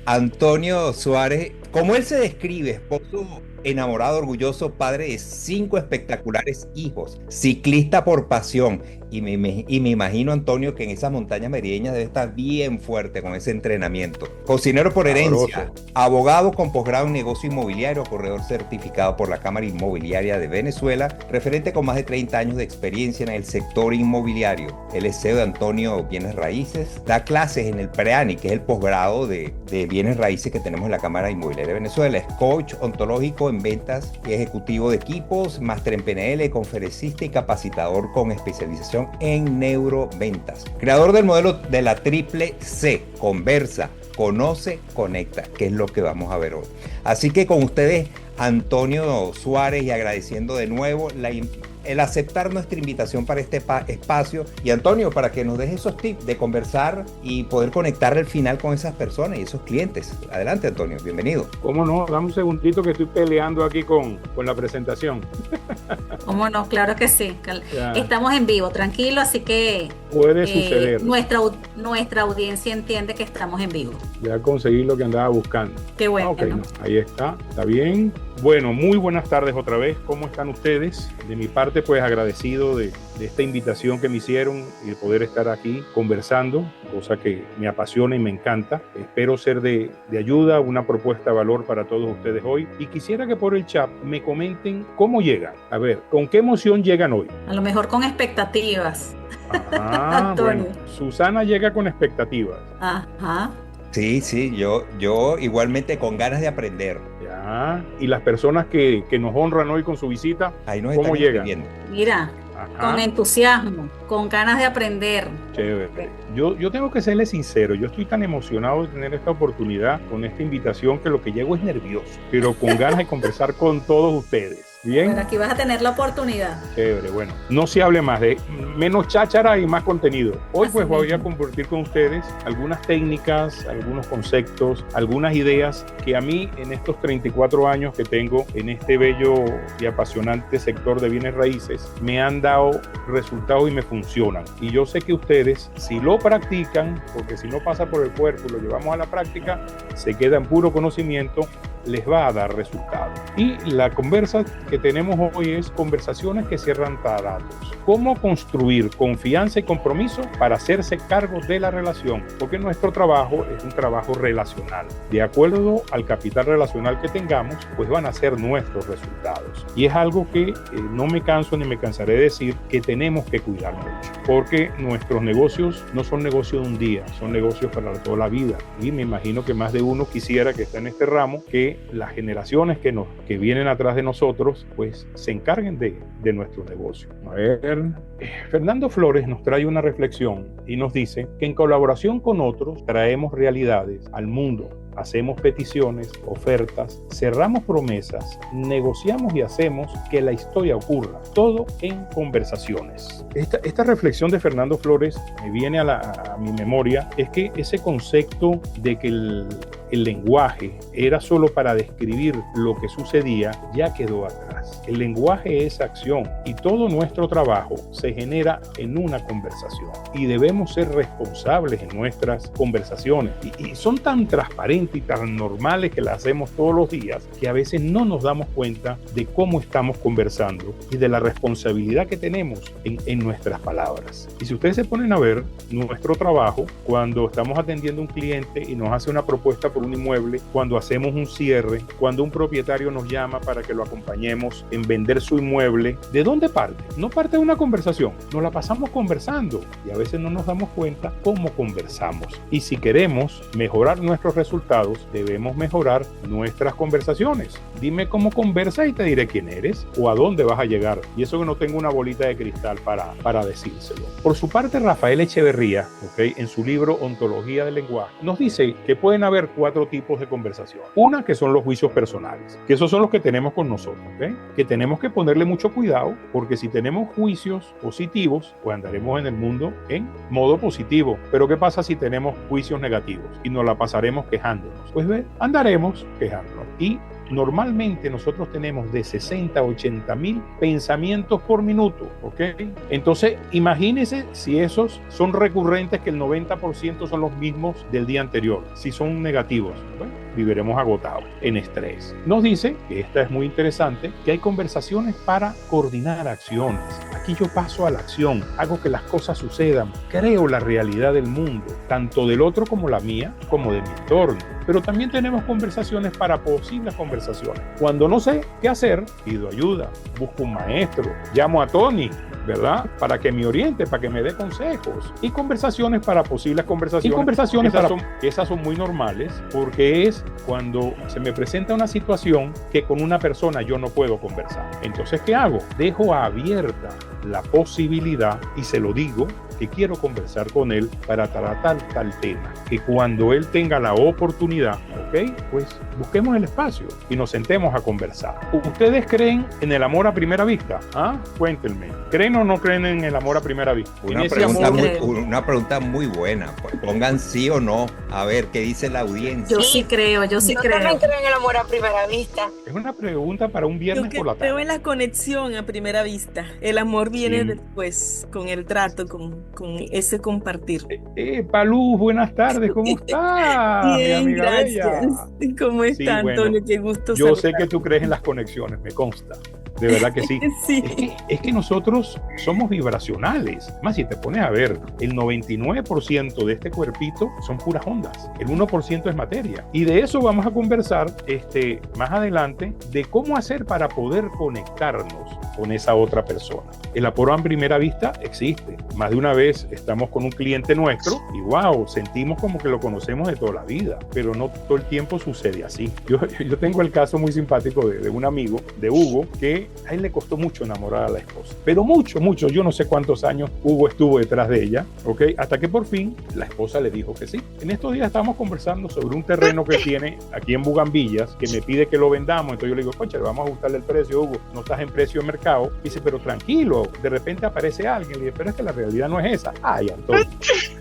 Antonio Suárez, como él se describe, esposo enamorado, orgulloso, padre de 5 espectaculares hijos, ciclista por pasión, y me imagino, Antonio, que en esas montañas merideñas debe estar bien fuerte con ese entrenamiento. Cocinero por herencia, Sabroso. abogado con posgrado en negocio inmobiliario, corredor certificado por la Cámara Inmobiliaria de Venezuela, referente con más de 30 años de experiencia en el sector inmobiliario. Él es CEO de Antonio Bienes Raíces, da clases en el PREANI, que es el posgrado de bienes raíces que tenemos en la Cámara Inmobiliaria de Venezuela. Es coach ontológico en ventas y ejecutivo de equipos, máster en PNL, conferencista y capacitador con especialización en neuroventas. Creador del modelo de la triple C: conversa, conoce, conecta, que es lo que vamos a ver hoy. Así que con ustedes, Antonio Suárez, y agradeciendo de nuevo el aceptar nuestra invitación para este espacio. Y Antonio, para que nos deje esos tips de conversar y poder conectar al final con esas personas y esos clientes. Adelante, Antonio, bienvenido. ¿Cómo no? Dame un segundito que estoy peleando aquí con la presentación. ¿Cómo no? Claro que sí. Ya, Estamos en vivo, tranquilo, así que puede suceder. nuestra audiencia entiende que estamos en vivo. Ya conseguí lo que andaba buscando. Qué Ah, ok, bueno. no, ahí está bien. Bueno, muy buenas tardes otra vez. ¿Cómo están ustedes? De mi parte, pues agradecido de esta invitación que me hicieron y de poder estar aquí conversando, cosa que me apasiona y me encanta. Espero ser de ayuda, una propuesta de valor para todos ustedes hoy. Y quisiera que por el chat me comenten cómo llegan. A ver, ¿con qué emoción llegan hoy? A lo mejor con expectativas, Ah, bueno, Antonio. Susana llega con expectativas. Ajá. Sí, sí, yo igualmente con ganas de aprender. Ya. Y las personas que nos honran hoy con su visita, Ahí nos ¿cómo están llegan? escribiendo. Mira, con Ajá. entusiasmo, con ganas de aprender. Chévere. Yo tengo que serle sincero, yo estoy tan emocionado de tener esta oportunidad con esta invitación que lo que llego es nervioso, pero con ganas de conversar con todos ustedes. Bien, Bueno, aquí vas a tener la oportunidad. chévere, bueno, no se hable más de menos cháchara y más contenido. Hoy Así pues voy a mismo. compartir con ustedes algunas técnicas, algunos conceptos, algunas ideas que a mí en estos 34 años que tengo en este bello y apasionante sector de bienes raíces me han dado resultados y me funcionan. Y yo sé que ustedes, si lo practican, porque si no pasa por el cuerpo y lo llevamos a la práctica, se queda en puro conocimiento, les va a dar resultados. Y la conversa que tenemos hoy es conversaciones que cierran tratos. ¿Cómo construir confianza y compromiso para hacerse cargo de la relación? Porque nuestro trabajo es un trabajo relacional. De acuerdo al capital relacional que tengamos, pues van a ser nuestros resultados. Y es algo que no me canso ni me cansaré de decir que tenemos que cuidar mucho. Porque nuestros negocios no son negocios de un día, son negocios para toda la vida. Y me imagino que más de uno quisiera que esté en este ramo, que las generaciones que vienen atrás de nosotros, pues se encarguen de nuestro negocio. A ver, Fernando Flores nos trae una reflexión y nos dice que en colaboración con otros traemos realidades al mundo. Hacemos peticiones, ofertas, cerramos promesas, negociamos y hacemos que la historia ocurra. Todo en conversaciones. Esta reflexión de Fernando Flores me viene a mi memoria, es que ese concepto de que el lenguaje era solo para describir lo que sucedía ya quedó atrás. El lenguaje es acción y todo nuestro trabajo se genera en una conversación y debemos ser responsables en nuestras conversaciones y son tan transparentes y tan normales que las hacemos todos los días que a veces no nos damos cuenta de cómo estamos conversando y de la responsabilidad que tenemos en nuestras palabras. Y si ustedes se ponen a ver nuestro trabajo, cuando estamos atendiendo a un cliente y nos hace una propuesta por un inmueble, cuando hacemos un cierre, cuando un propietario nos llama para que lo acompañemos en vender su inmueble, ¿de dónde parte? No parte de una conversación, nos la pasamos conversando y a veces no nos damos cuenta cómo conversamos. Y si queremos mejorar nuestros resultados, debemos mejorar nuestras conversaciones. Dime cómo conversas y te diré quién eres o a dónde vas a llegar. Y eso que no tengo una bolita de cristal para decírselo. Por su parte, Rafael Echeverría, en su libro Ontología del Lenguaje, nos dice que pueden haber 4 tipos de conversación. Una, que son los juicios personales, que esos son los que tenemos con nosotros, que tenemos que ponerle mucho cuidado, porque si tenemos juicios positivos, pues andaremos en el mundo en modo positivo. Pero ¿qué pasa si tenemos juicios negativos y nos la pasaremos quejándonos? Pues andaremos quejándonos. Y Normalmente nosotros tenemos de 60 a 80 mil pensamientos por minuto, ¿ok? Entonces, imagínense si esos son recurrentes, que el 90% son los mismos del día anterior. Si son negativos, bueno, viviremos agotados, en estrés. Nos dice, que esta es muy interesante, que hay conversaciones para coordinar acciones. Aquí yo paso a la acción, hago que las cosas sucedan, creo la realidad del mundo, tanto del otro como la mía, como de mi entorno. Pero también tenemos conversaciones para posibles conversaciones. Cuando no sé qué hacer, pido ayuda, busco un maestro, llamo a Tony, ¿verdad? Para que me oriente, para que me dé consejos. Y conversaciones para posibles conversaciones. Y conversaciones esas son muy normales, porque es cuando se me presenta una situación que con una persona yo no puedo conversar. Entonces, ¿qué hago? Dejo abierta la posibilidad y se lo digo que quiero conversar con él para tratar tal tema. Que cuando él tenga la oportunidad, ¿ok? Pues busquemos el espacio y nos sentemos a conversar. ¿Ustedes creen en el amor a primera vista? ¿Ah? Cuéntenme. ¿Creen o no creen en el amor a primera vista? Una pregunta muy buena. Pues pongan sí o no. A ver, ¿qué dice la audiencia? Yo sí creo. Yo también creo en el amor a primera vista. Es una pregunta para un viernes por la tarde. Creo en la conexión a primera vista. El amor viene después, con el trato, con ese compartir. Paluz, buenas tardes, ¿cómo estás? Bien, mi amiga gracias. bella. ¿Cómo está, bueno, Antonio? Qué gusto yo saludar. sé que tú crees en las conexiones, me consta. De verdad que sí. Sí. Es que nosotros somos vibracionales. Más si te pones a ver, el 99% de este cuerpito son puras ondas. El 1% es materia. Y de eso vamos a conversar más adelante, de cómo hacer para poder conectarnos con esa otra persona. El amor a primera vista existe. Más de una vez estamos con un cliente nuestro y wow, sentimos como que lo conocemos de toda la vida, pero no todo el tiempo sucede así. Yo tengo el caso muy simpático de un amigo, de Hugo, que a él le costó mucho enamorar a la esposa, pero mucho, yo no sé cuántos años Hugo estuvo detrás de ella, ¿ok? Hasta que por fin la esposa le dijo que sí. En estos días estábamos conversando sobre un terreno que tiene aquí en Bugambillas, que me pide que lo vendamos. Entonces yo le digo, coche, le vamos a ajustarle el precio, Hugo, no estás en precio de mercado. Dice, pero tranquilo, de repente aparece alguien. Le dice, pero es que la realidad no es esa. Ay, Antonio,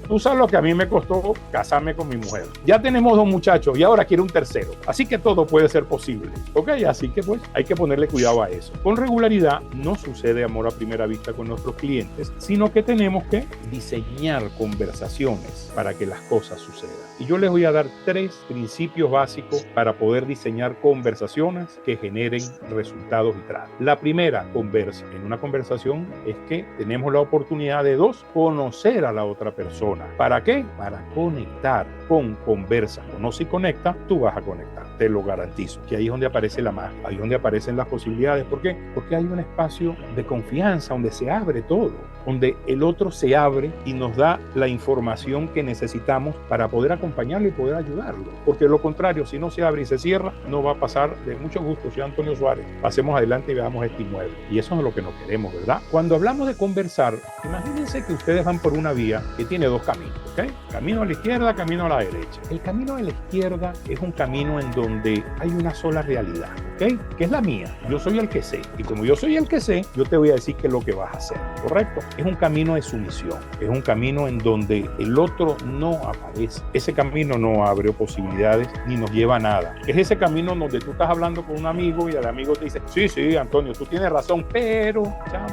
tú sabes lo que a mí me costó casarme con mi mujer. Ya tenemos 2 muchachos y ahora quiero un tercero. Así que todo puede ser posible, ¿ok? Así que pues hay que ponerle cuidado a eso. Con regularidad no sucede amor a primera vista con nuestros clientes, sino que tenemos que diseñar conversaciones para que las cosas sucedan. Y yo les voy a dar 3 principios básicos para poder diseñar conversaciones que generen resultados y tratos. La primera, conversa. En una conversación es que tenemos la oportunidad de 2, conocer a la otra persona. ¿Para qué? Para conectar. Con conversa. Conoce y conecta, tú vas a conectar. Te lo garantizo. Que ahí es donde aparece la magia. Ahí es donde aparecen las posibilidades. ¿Por qué? Porque hay un espacio de confianza donde se abre todo. Donde el otro se abre y nos da la información que necesitamos para poder acompañarlo y poder ayudarlo. Porque de lo contrario, si no se abre y se cierra, no va a pasar. De mucho gusto, soy Antonio Suárez. Pasemos adelante y veamos este inmueble. Y eso es lo que no queremos, ¿verdad? Cuando hablamos de conversar, imagínense que ustedes van por una vía que tiene 2 caminos, ¿ok? Camino a la izquierda, camino a la derecha. El camino a la izquierda es un camino en donde hay una sola realidad, ¿ok? Que es la mía. Yo soy el que sé. Y como yo soy el que sé, yo te voy a decir qué es lo que vas a hacer, ¿correcto? Es un camino de sumisión. Es un camino en donde el otro no aparece. Ese camino no abre posibilidades ni nos lleva a nada. Es ese camino donde tú estás hablando con un amigo y el amigo te dice, sí, Antonio, tú tienes razón, pero chamo,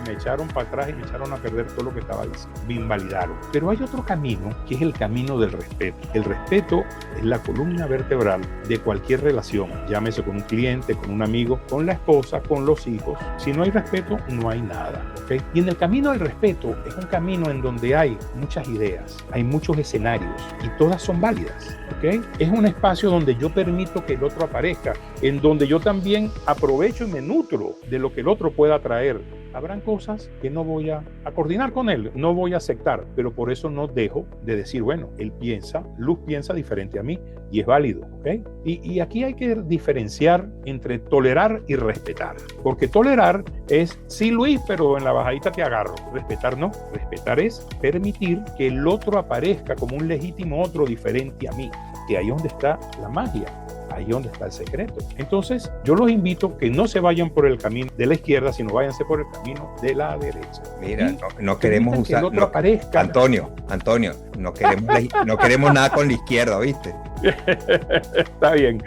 y me echaron para atrás y me echaron a perder todo lo que estaba diciendo. Me invalidaron. Pero hay otro camino que es el camino del respeto. El respeto es la columna vertebral de cualquier relación, llámese con un cliente, con un amigo, con la esposa, con los hijos. Si no hay respeto, no hay nada, ¿ok? Y en el camino del respeto es un camino en donde hay muchas ideas, hay muchos escenarios y todas son válidas, ¿ok? Es un espacio donde yo permito que el otro aparezca, en donde yo también aprovecho y me nutro de lo que el otro pueda traer. Habrán cosas que no voy a coordinar con él, no voy a aceptar, pero por eso no dejo de decir, bueno, Luz piensa diferente a mí y es válido, ¿ok? Y aquí hay que diferenciar entre tolerar y respetar, porque tolerar es, sí Luis, pero en la bajadita te agarro. Respetar no, respetar es permitir que el otro aparezca como un legítimo otro diferente a mí, que ahí es donde está la magia. Ahí es donde está el secreto. Entonces, yo los invito que no se vayan por el camino de la izquierda, sino váyanse por el camino de la derecha. Mira, no queremos usar... Que el otro aparezca. Antonio, no queremos nada con la izquierda, ¿viste? Está bien.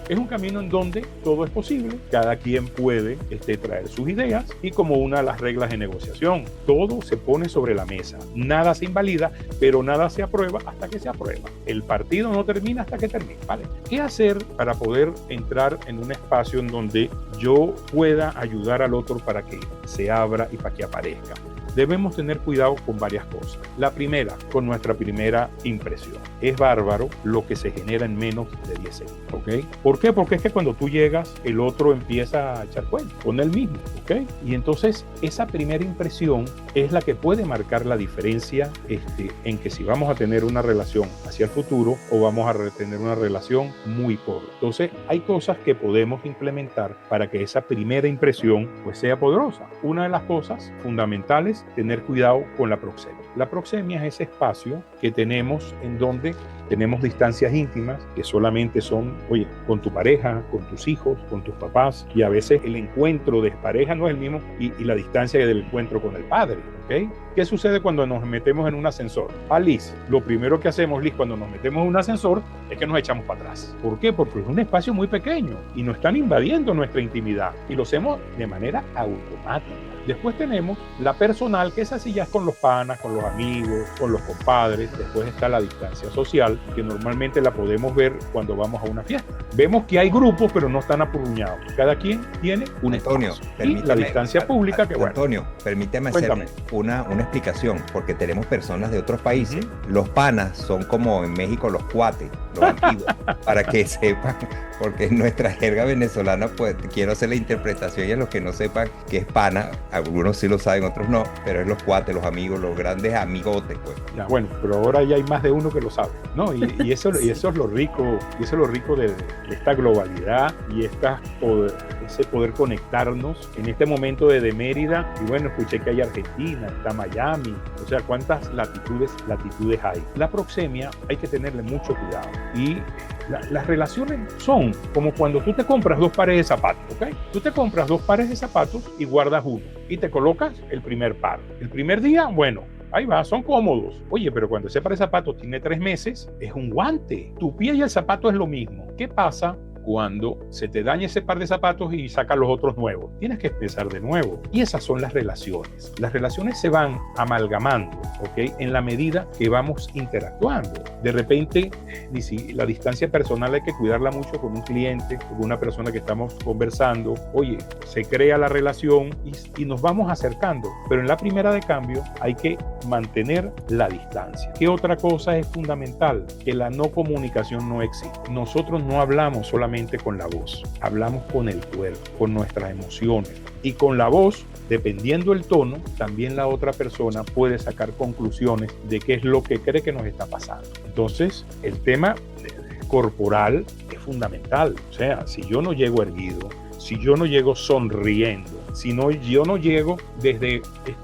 Es un camino en donde todo es posible, cada quien puede traer sus ideas y como una de las reglas de negociación, todo se pone sobre la mesa, nada se invalida, pero nada se aprueba hasta que se aprueba. El partido no termina hasta que termine, ¿vale? ¿Qué hacer para poder entrar en un espacio en donde yo pueda ayudar al otro para que se abra y para que aparezca? Debemos tener cuidado con varias cosas. La primera, con nuestra primera impresión. Es bárbaro lo que se genera en menos de 10 segundos, ¿ok? ¿Por qué? Porque es que cuando tú llegas, el otro empieza a echar cuenta con él mismo, ¿ok? Y entonces, esa primera impresión es la que puede marcar la diferencia en que si vamos a tener una relación hacia el futuro o vamos a tener una relación muy corta. Entonces, hay cosas que podemos implementar para que esa primera impresión pues sea poderosa. Una de las cosas fundamentales, tener cuidado con la proxemia. La proxemia es ese espacio que tenemos en donde tenemos distancias íntimas que solamente son, oye, con tu pareja, con tus hijos, con tus papás, y a veces el encuentro de pareja no es el mismo y la distancia del encuentro con el padre, ¿ok? ¿Qué sucede cuando nos metemos en un ascensor? Liz, lo primero que hacemos, Liz, cuando nos metemos en un ascensor es que nos echamos para atrás. ¿Por qué? Porque es un espacio muy pequeño y nos están invadiendo nuestra intimidad y lo hacemos de manera automática. Después tenemos la personal, que esa sí ya es con los panas, con los amigos, con los compadres. Después está la distancia social, que normalmente la podemos ver cuando vamos a una fiesta. Vemos que hay grupos, pero no están apurruñados. Cada quien tiene un Antonio, espacio. Y la distancia pública, que bueno. Antonio, permíteme hacer una explicación, porque tenemos personas de otros países. Los panas son como en México los cuates, los antiguos, para que sepan, porque en nuestra jerga venezolana, pues quiero hacer la interpretación y a los que no sepan qué es pana, algunos sí lo saben, otros no, pero es los cuates, los amigos, los grandes amigotes, pues. Ya, bueno, pero ahora ya hay más de uno que lo sabe, ¿no? Y eso es lo rico, de esta globalidad y ese poder conectarnos en este momento desde Mérida. Y bueno, escuché que hay Argentina, está Miami, o sea, cuántas latitudes hay. La proxemia hay que tenerle mucho cuidado y las relaciones son como cuando tú te compras 2 pares de zapatos, ¿ok? Tú te compras 2 pares de zapatos y guardas uno y te colocas el primer par. El primer día, bueno, ahí va, son cómodos. Oye, pero cuando ese par de zapatos tiene 3 meses, es un guante. Tu pie y el zapato es lo mismo. ¿Qué pasa cuando se te daña ese par de zapatos y sacas los otros nuevos? Tienes que empezar de nuevo. Y esas son las relaciones. Las relaciones se van amalgamando, ¿ok? En la medida que vamos interactuando. De repente, la distancia personal hay que cuidarla mucho con un cliente, con una persona que estamos conversando. Oye, se crea la relación y nos vamos acercando. Pero en la primera de cambio hay que mantener la distancia. ¿Qué otra cosa es fundamental? Que la no comunicación no existe. Nosotros no hablamos solamente con la voz, hablamos con el cuerpo, con nuestras emociones, y con la voz, dependiendo el tono, también la otra persona puede sacar conclusiones de qué es lo que cree que nos está pasando. Entonces, el tema corporal es fundamental. O sea, si yo no llego erguido, si yo no llego sonriendo, si no, yo no llego desde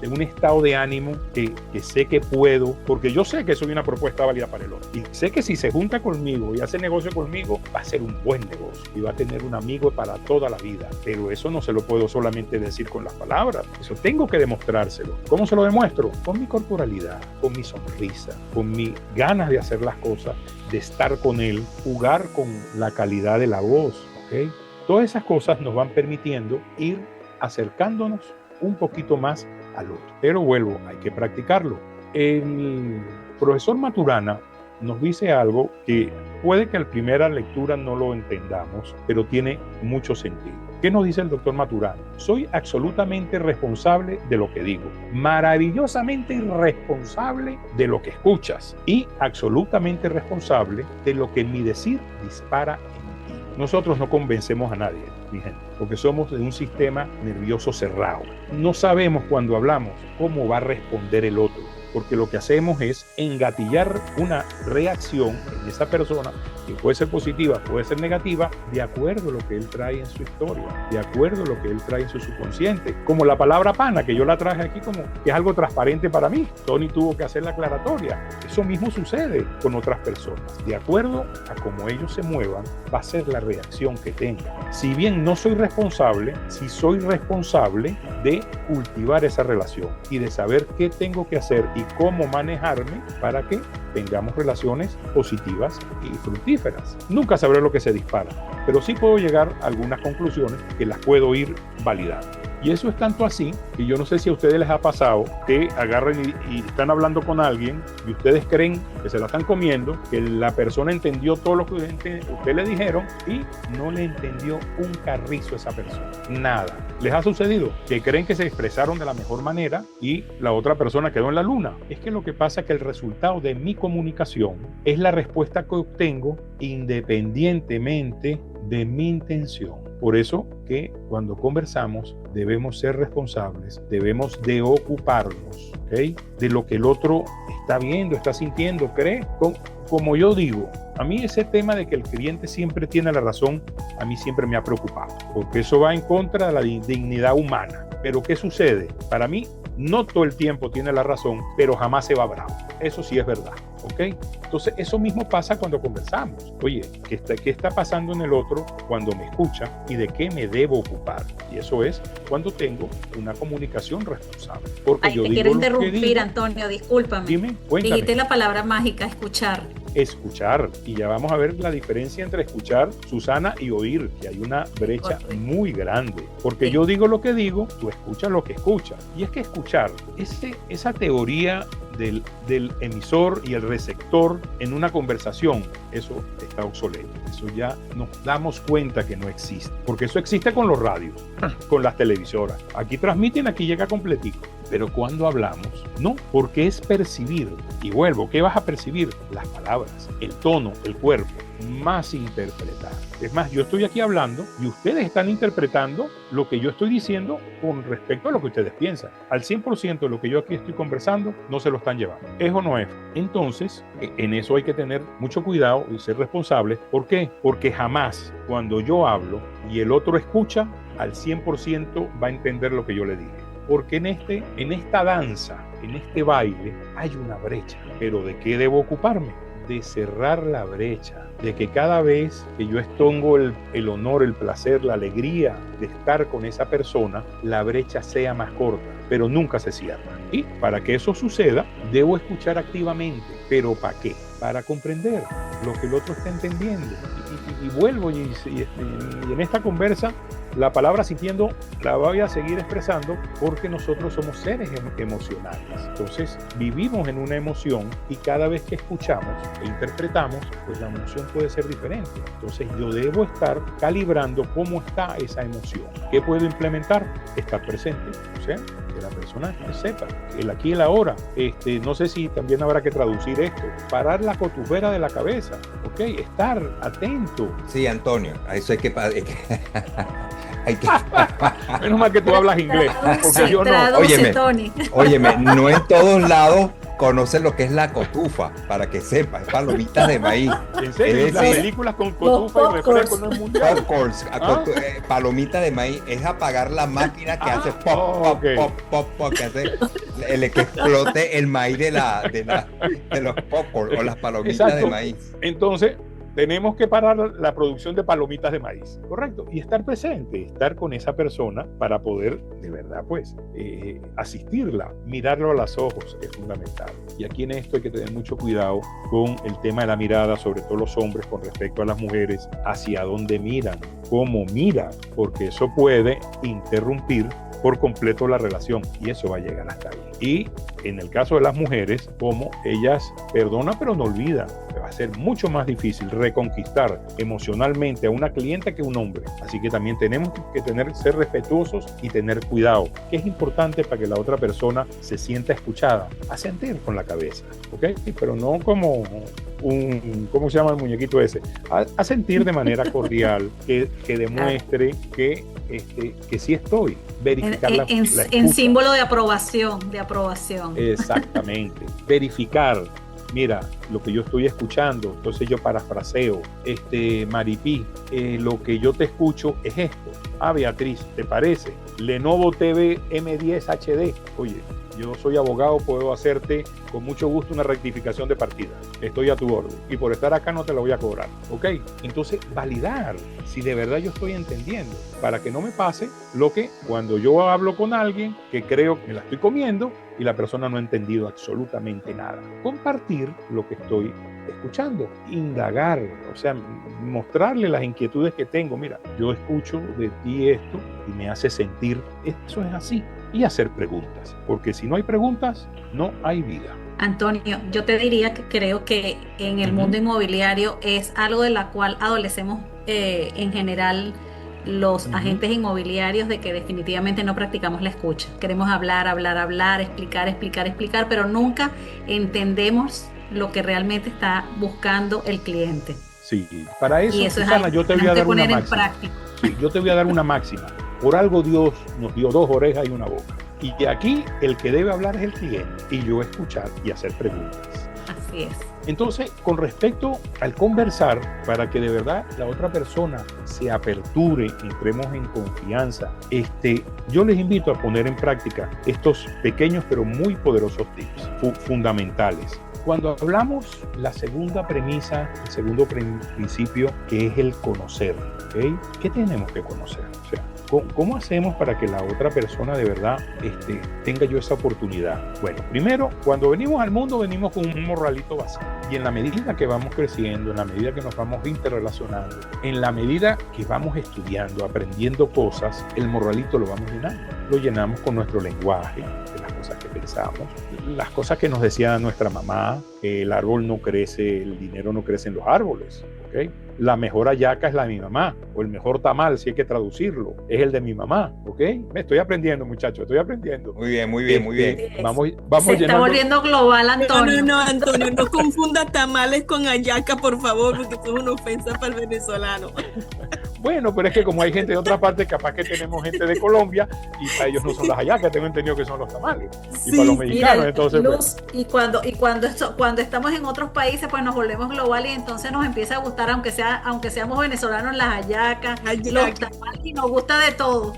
un estado de ánimo que sé que puedo, porque yo sé que soy una propuesta válida para el otro. Y sé que si se junta conmigo y hace negocio conmigo, va a ser un buen negocio y va a tener un amigo para toda la vida. Pero eso no se lo puedo solamente decir con las palabras. Eso tengo que demostrárselo. ¿Cómo se lo demuestro? Con mi corporalidad, con mi sonrisa, con mis ganas de hacer las cosas, de estar con él, jugar con la calidad de la voz, ¿ok? Todas esas cosas nos van permitiendo ir acercándonos un poquito más al otro. Pero vuelvo, hay que practicarlo. El profesor Maturana nos dice algo que puede que a la primera lectura no lo entendamos, pero tiene mucho sentido. ¿Qué nos dice el doctor Maturana? Soy absolutamente responsable de lo que digo, maravillosamente irresponsable de lo que escuchas y absolutamente responsable de lo que mi decir dispara en ti. Nosotros no convencemos a nadie, mi gente, porque somos de un sistema nervioso cerrado. No sabemos cuando hablamos cómo va a responder el otro, porque lo que hacemos es engatillar una reacción en esa persona que puede ser positiva, puede ser negativa, de acuerdo a lo que él trae en su historia, de acuerdo a lo que él trae en su subconsciente. Como la palabra pana, que yo la traje aquí como que es algo transparente para mí. Tony tuvo que hacer la aclaratoria. Eso mismo sucede con otras personas. De acuerdo a cómo ellos se muevan, va a ser la reacción que tengan. Si bien no soy responsable, sí soy responsable de cultivar esa relación y de saber qué tengo que hacer y cómo manejarme para que tengamos relaciones positivas y fructíferas. Nunca sabré lo que se dispara, pero sí puedo llegar a algunas conclusiones que las puedo ir validando. Y eso es tanto así que yo no sé si a ustedes les ha pasado que agarren y están hablando con alguien y ustedes creen que se la están comiendo, que la persona entendió todo lo que ustedes le dijeron y no le entendió un carrizo a esa persona. Nada. ¿Les ha sucedido? Que creen que se expresaron de la mejor manera y la otra persona quedó en la luna. Es que lo que pasa es que el resultado de mi comunicación es la respuesta que obtengo independientemente de mi intención. Por eso que cuando conversamos debemos ser responsables, debemos de ocuparnos, ¿okay?, de lo que el otro está viendo, está sintiendo, cree. Como yo digo, a mí ese tema de que el cliente siempre tiene la razón, a mí siempre me ha preocupado, porque eso va en contra de la dignidad humana. Pero ¿qué sucede? Para mí, no todo el tiempo tiene la razón, pero jamás se va bravo. Eso sí es verdad, ¿ok? Entonces, eso mismo pasa cuando conversamos. Oye, ¿qué está pasando en el otro cuando me escucha y de qué me debo ocupar? Y eso es cuando tengo una comunicación responsable. Porque yo te digo quiero lo que interrumpir, digo. Antonio, discúlpame. Dime, cuéntame. Dijiste la palabra mágica, escuchar. Escuchar, y ya vamos a ver la diferencia entre escuchar, Susana, y oír, que hay una brecha muy grande, porque yo digo lo que digo, tú escuchas lo que escuchas, y es que escuchar, esa teoría del emisor y el receptor en una conversación, eso está obsoleto, eso ya nos damos cuenta que no existe, porque eso existe con los radios, con las televisoras, aquí transmiten, aquí llega completico. Pero cuando hablamos, no, porque es percibir. Y vuelvo, ¿qué vas a percibir? Las palabras, el tono, el cuerpo, más interpretar. Es más, yo estoy aquí hablando y ustedes están interpretando lo que yo estoy diciendo con respecto a lo que ustedes piensan. Al 100% de lo que yo aquí estoy conversando, no se lo están llevando. ¿Es o no es? Entonces, en eso hay que tener mucho cuidado y ser responsables. ¿Por qué? Porque jamás cuando yo hablo y el otro escucha, al 100% va a entender lo que yo le dije. Porque en esta danza, en este baile, hay una brecha. ¿Pero de qué debo ocuparme? De cerrar la brecha. De que cada vez que yo tengo el honor, el placer, la alegría de estar con esa persona, la brecha sea más corta, pero nunca se cierra. Y para que eso suceda, debo escuchar activamente. ¿Pero para qué? Para comprender lo que el otro está entendiendo. Y vuelvo y en esta conversa, la palabra sintiendo la voy a seguir expresando porque nosotros somos seres emocionales. Entonces vivimos en una emoción y cada vez que escuchamos e interpretamos, pues la emoción puede ser diferente. Entonces yo debo estar calibrando cómo está esa emoción. ¿Qué puedo implementar? Estar presente, o sea, que la persona sepa el aquí y el ahora. No sé si también habrá que traducir esto. Parar la cotufera de la cabeza, ¿ok? Estar atento. Sí, Antonio, a eso hay que Menos mal que tú hablas inglés, porque yo no. Óyeme, no en todos lados conocen lo que es la cotufa, para que sepas, es palomitas de maíz. ¿En serio? Las películas con cotufa y refresco no es mundial. Popcorns, palomita de maíz, es apagar la máquina que hace pop, pop, que hace el que explote el maíz de los popcorn o las palomitas de maíz. Entonces, tenemos que parar la producción de palomitas de maíz, ¿correcto? Y estar presente, estar con esa persona para poder, de verdad, pues, asistirla, mirarlo a los ojos es fundamental. Y aquí en esto hay que tener mucho cuidado con el tema de la mirada, sobre todo los hombres con respecto a las mujeres, hacia dónde miran, cómo miran, porque eso puede interrumpir por completo la relación y eso va a llegar hasta ahí. Y en el caso de las mujeres, como ellas perdonan pero no olvidan, va a ser mucho más difícil reconquistar emocionalmente a una clienta que un hombre. Así que también tenemos que ser respetuosos y tener cuidado, que es importante para que la otra persona se sienta escuchada, asentir con la cabeza, ¿ok? Pero no como ¿cómo se llama el muñequito ese? A sentir de manera cordial, que demuestre que sí estoy, verificar la escucha. En símbolo de aprobación, Exactamente, verificar, mira, lo que yo estoy escuchando, entonces yo parafraseo, Maripí, lo que yo te escucho es esto. Beatriz, ¿te parece? Lenovo TV M10 HD, oye, yo soy abogado, puedo hacerte con mucho gusto una rectificación de partida. Estoy a tu orden. Y por estar acá no te la voy a cobrar. ¿Ok? Entonces, validar si de verdad yo estoy entendiendo, para que no me pase lo que cuando yo hablo con alguien que creo que me la estoy comiendo y la persona no ha entendido absolutamente nada. Compartir lo que estoy escuchando, indagar, o sea, mostrarle las inquietudes que tengo. Mira, yo escucho de ti esto y me hace sentir, eso es así. Y hacer preguntas, porque si no hay preguntas, no hay vida. Antonio, yo te diría que creo que en el mundo inmobiliario es algo de la cual adolecemos en general los agentes inmobiliarios, de que definitivamente no practicamos la escucha. Queremos hablar, explicar, pero nunca entendemos lo que realmente está buscando el cliente. Sí, para eso, Susana, yo te voy a dar una máxima. Sí, yo te voy a dar una máxima. Por algo Dios nos dio 2 orejas y una boca. Y que aquí el que debe hablar es el cliente y yo escuchar y hacer preguntas. Así es. Entonces, con respecto al conversar, para que de verdad la otra persona se aperture, entremos en confianza, yo les invito a poner en práctica estos pequeños pero muy poderosos tips fundamentales. Cuando hablamos, la segunda premisa, el segundo principio, que es el conocer, ¿okay? ¿Qué tenemos que conocer? O sea, ¿cómo hacemos para que la otra persona de verdad tenga yo esa oportunidad? Bueno, primero, cuando venimos al mundo, venimos con un morralito vacío. Y en la medida que vamos creciendo, en la medida que nos vamos interrelacionando, en la medida que vamos estudiando, aprendiendo cosas, el morralito lo vamos llenando. Lo llenamos con nuestro lenguaje, de las cosas que pensamos, las cosas que nos decía nuestra mamá, el árbol no crece, el dinero no crece en los árboles, ¿ok? La mejor hallaca es la de mi mamá, o el mejor tamal, si hay que traducirlo, es el de mi mamá, ¿ok? Me estoy aprendiendo, muchachos, estoy aprendiendo. Muy bien, muy bien, muy bien. Vamos Se está volviendo global, Antonio. No, Antonio, no confunda tamales con hallaca, por favor, porque eso es una ofensa para el venezolano. Bueno, pero es que como hay gente de otra parte, capaz que tenemos gente de Colombia y para ellos no son las hallacas, tengo entendido que son los tamales. Sí, y para los mexicanos, mira, entonces... Luz, y cuando estamos en otros países, pues nos volvemos global y entonces nos empieza a gustar, aunque seamos venezolanos, las hallacas, los tamales, y nos gusta de todo.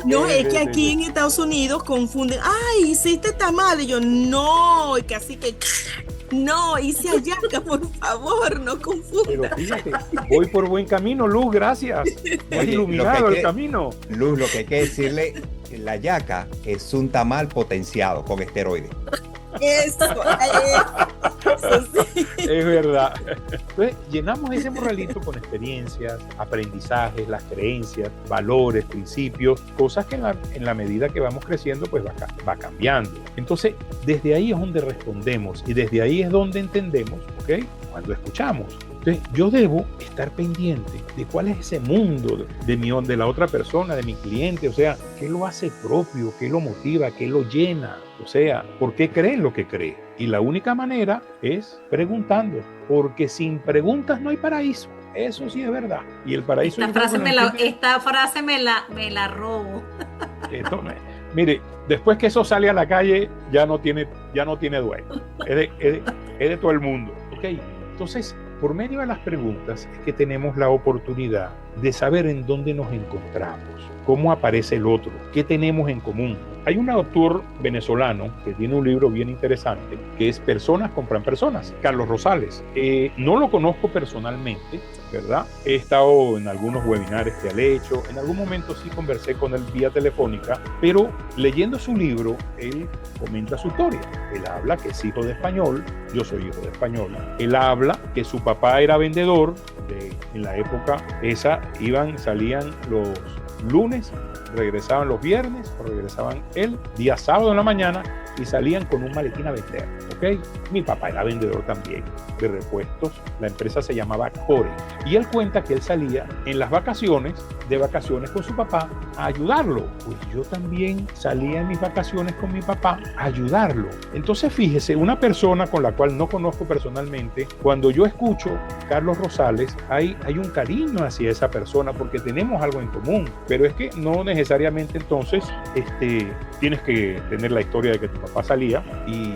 No, es que aquí en Estados Unidos confunden, ay, hiciste tamales, y yo, no, que así que... No, hice hallaca, por favor, no confundas. Pero fíjate, voy por buen camino, Luz, gracias. Voy iluminado el camino. Luz, lo que hay que decirle, la hallaca es un tamal potenciado con esteroides. Eso sí. Es verdad. Entonces, llenamos ese morralito con experiencias, aprendizajes, las creencias, valores, principios, cosas que en la medida que vamos creciendo, pues va cambiando. Entonces, desde ahí es donde respondemos y desde ahí es donde entendemos, ¿ok? Cuando escuchamos. Entonces, yo debo estar pendiente de cuál es ese mundo de la otra persona, de mi cliente, o sea, qué lo hace propio, qué lo motiva, qué lo llena, o sea, por qué cree lo que cree. Y la única manera es preguntando, porque sin preguntas no hay paraíso. Eso sí es verdad. Y el paraíso... Esta frase me la robo. Mire, después que eso sale a la calle, ya no tiene dueño. Es de todo el mundo. ¿Okay? Entonces, por medio de las preguntas es que tenemos la oportunidad de saber en dónde nos encontramos, cómo aparece el otro, qué tenemos en común. Hay un autor venezolano que tiene un libro bien interesante que es Personas compran personas, Carlos Rosales. No lo conozco personalmente, ¿verdad? He estado en algunos webinars que él ha hecho, en algún momento sí conversé con él vía telefónica, pero leyendo su libro, él comenta su historia. Él habla que es hijo de español, yo soy hijo de español. Él habla que su papá era vendedor, en la época esa salían los lunes, regresaban los viernes o regresaban el día sábado en la mañana y salían con un maletín a vender, ¿ok? Mi papá era vendedor también de repuestos, la empresa se llamaba Core, y él cuenta que él salía en las vacaciones, con su papá a ayudarlo. Pues yo también salía en mis vacaciones con mi papá a ayudarlo. Entonces fíjese, una persona con la cual no conozco personalmente, cuando yo escucho Carlos Rosales, hay un cariño hacia esa persona porque tenemos algo en común, pero es que no necesariamente entonces tienes que tener la historia de que tu papá salía y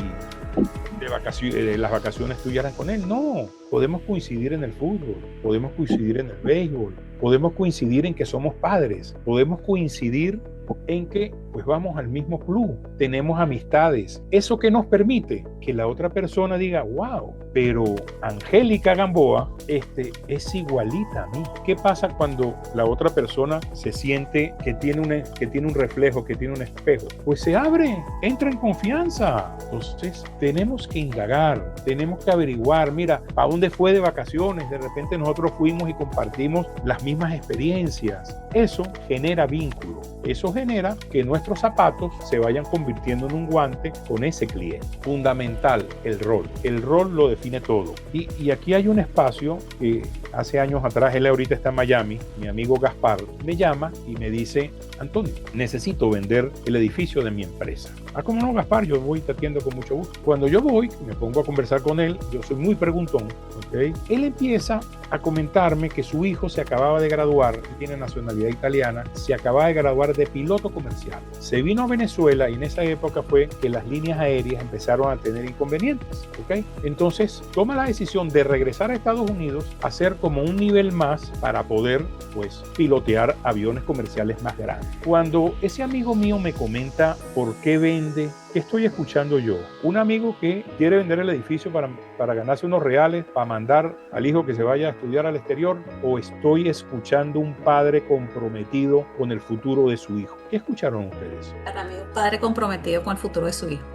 las vacaciones tuyas eran con él. No, podemos coincidir en el fútbol, podemos coincidir en el béisbol, podemos coincidir en que somos padres, podemos coincidir en que pues vamos al mismo club, tenemos amistades, eso que nos permite que la otra persona diga, wow, pero Angélica Gamboa es igualita a mí. ¿Qué pasa cuando la otra persona se siente que tiene un reflejo, que tiene un espejo? Pues se abre, entra en confianza. Entonces tenemos que indagar, tenemos que averiguar, mira, ¿a dónde fue de vacaciones? De repente nosotros fuimos y compartimos las mismas experiencias. Eso genera vínculo, eso genera que nuestros zapatos se vayan convirtiendo en un guante con ese cliente. Fundamental, el rol lo define todo. Y aquí hay un espacio que hace años atrás, él ahorita está en Miami, mi amigo Gaspar me llama y me dice, Antonio, necesito vender el edificio de mi empresa. Ah, ¿cómo no, Gaspar? Yo voy y te atiendo con mucho gusto. Cuando yo voy, me pongo a conversar con él, yo soy muy preguntón, ¿ok? Él empieza a comentarme que su hijo se acababa de graduar, tiene nacionalidad italiana, se acababa de graduar de piloto comercial. Se vino a Venezuela y en esa época fue que las líneas aéreas empezaron a tener inconvenientes, ¿ok? Entonces toma la decisión de regresar a Estados Unidos, hacer como un nivel más para poder, pues, pilotear aviones comerciales más grandes. Cuando ese amigo mío me comenta por qué vende, ¿qué estoy escuchando yo? Un amigo que quiere vender el edificio para ganarse unos reales, para mandar al hijo que se vaya a estudiar al exterior, o estoy escuchando un padre comprometido con el futuro de su hijo. ¿Qué escucharon ustedes? Para mí, un padre comprometido con el futuro de su hijo.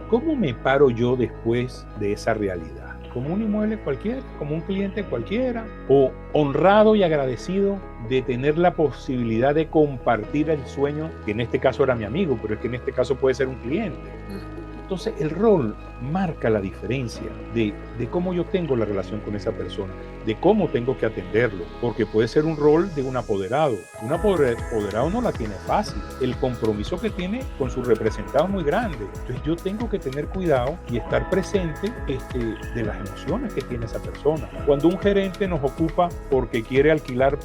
¿Cómo me paro yo después de esa realidad? ¿Como un inmueble cualquiera? ¿Como un cliente cualquiera? ¿O honrado y agradecido de tener la posibilidad de compartir el sueño, que en este caso era mi amigo, pero es que en este caso puede ser un cliente? Entonces el rol marca la diferencia de cómo yo tengo la relación con esa persona, de cómo tengo que atenderlo, porque puede ser un rol de un apoderado. Un apoderado no la tiene fácil, el compromiso que tiene con su representado es muy grande. Entonces yo tengo que tener cuidado y estar presente de las emociones que tiene esa persona. Cuando un gerente nos ocupa porque quiere alquilar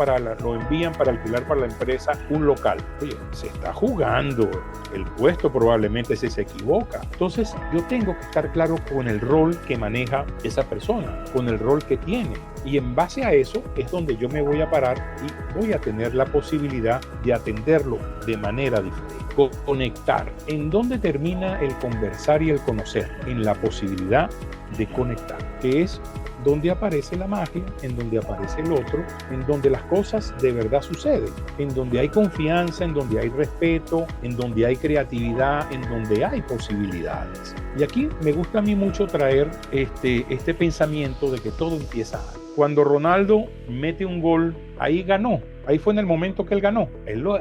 lo envían para alquilar para la empresa un local, oye, se está jugando el puesto probablemente si se equivoca. Entonces yo tengo que estar claro con el rol que maneja esa persona, con el rol que tiene. Y en base a eso es donde yo me voy a parar y voy a tener la posibilidad de atenderlo de manera diferente. Conectar. ¿En dónde termina el conversar y el conocer? En la posibilidad de conectar, que es donde aparece la magia, en donde aparece el otro, en donde las cosas de verdad suceden, en donde hay confianza, en donde hay respeto, en donde hay creatividad, en donde hay posibilidades. Y aquí me gusta a mí mucho traer este pensamiento de que todo empieza ahí. Cuando Ronaldo mete un gol, ahí ganó. Ahí fue en el momento que él ganó.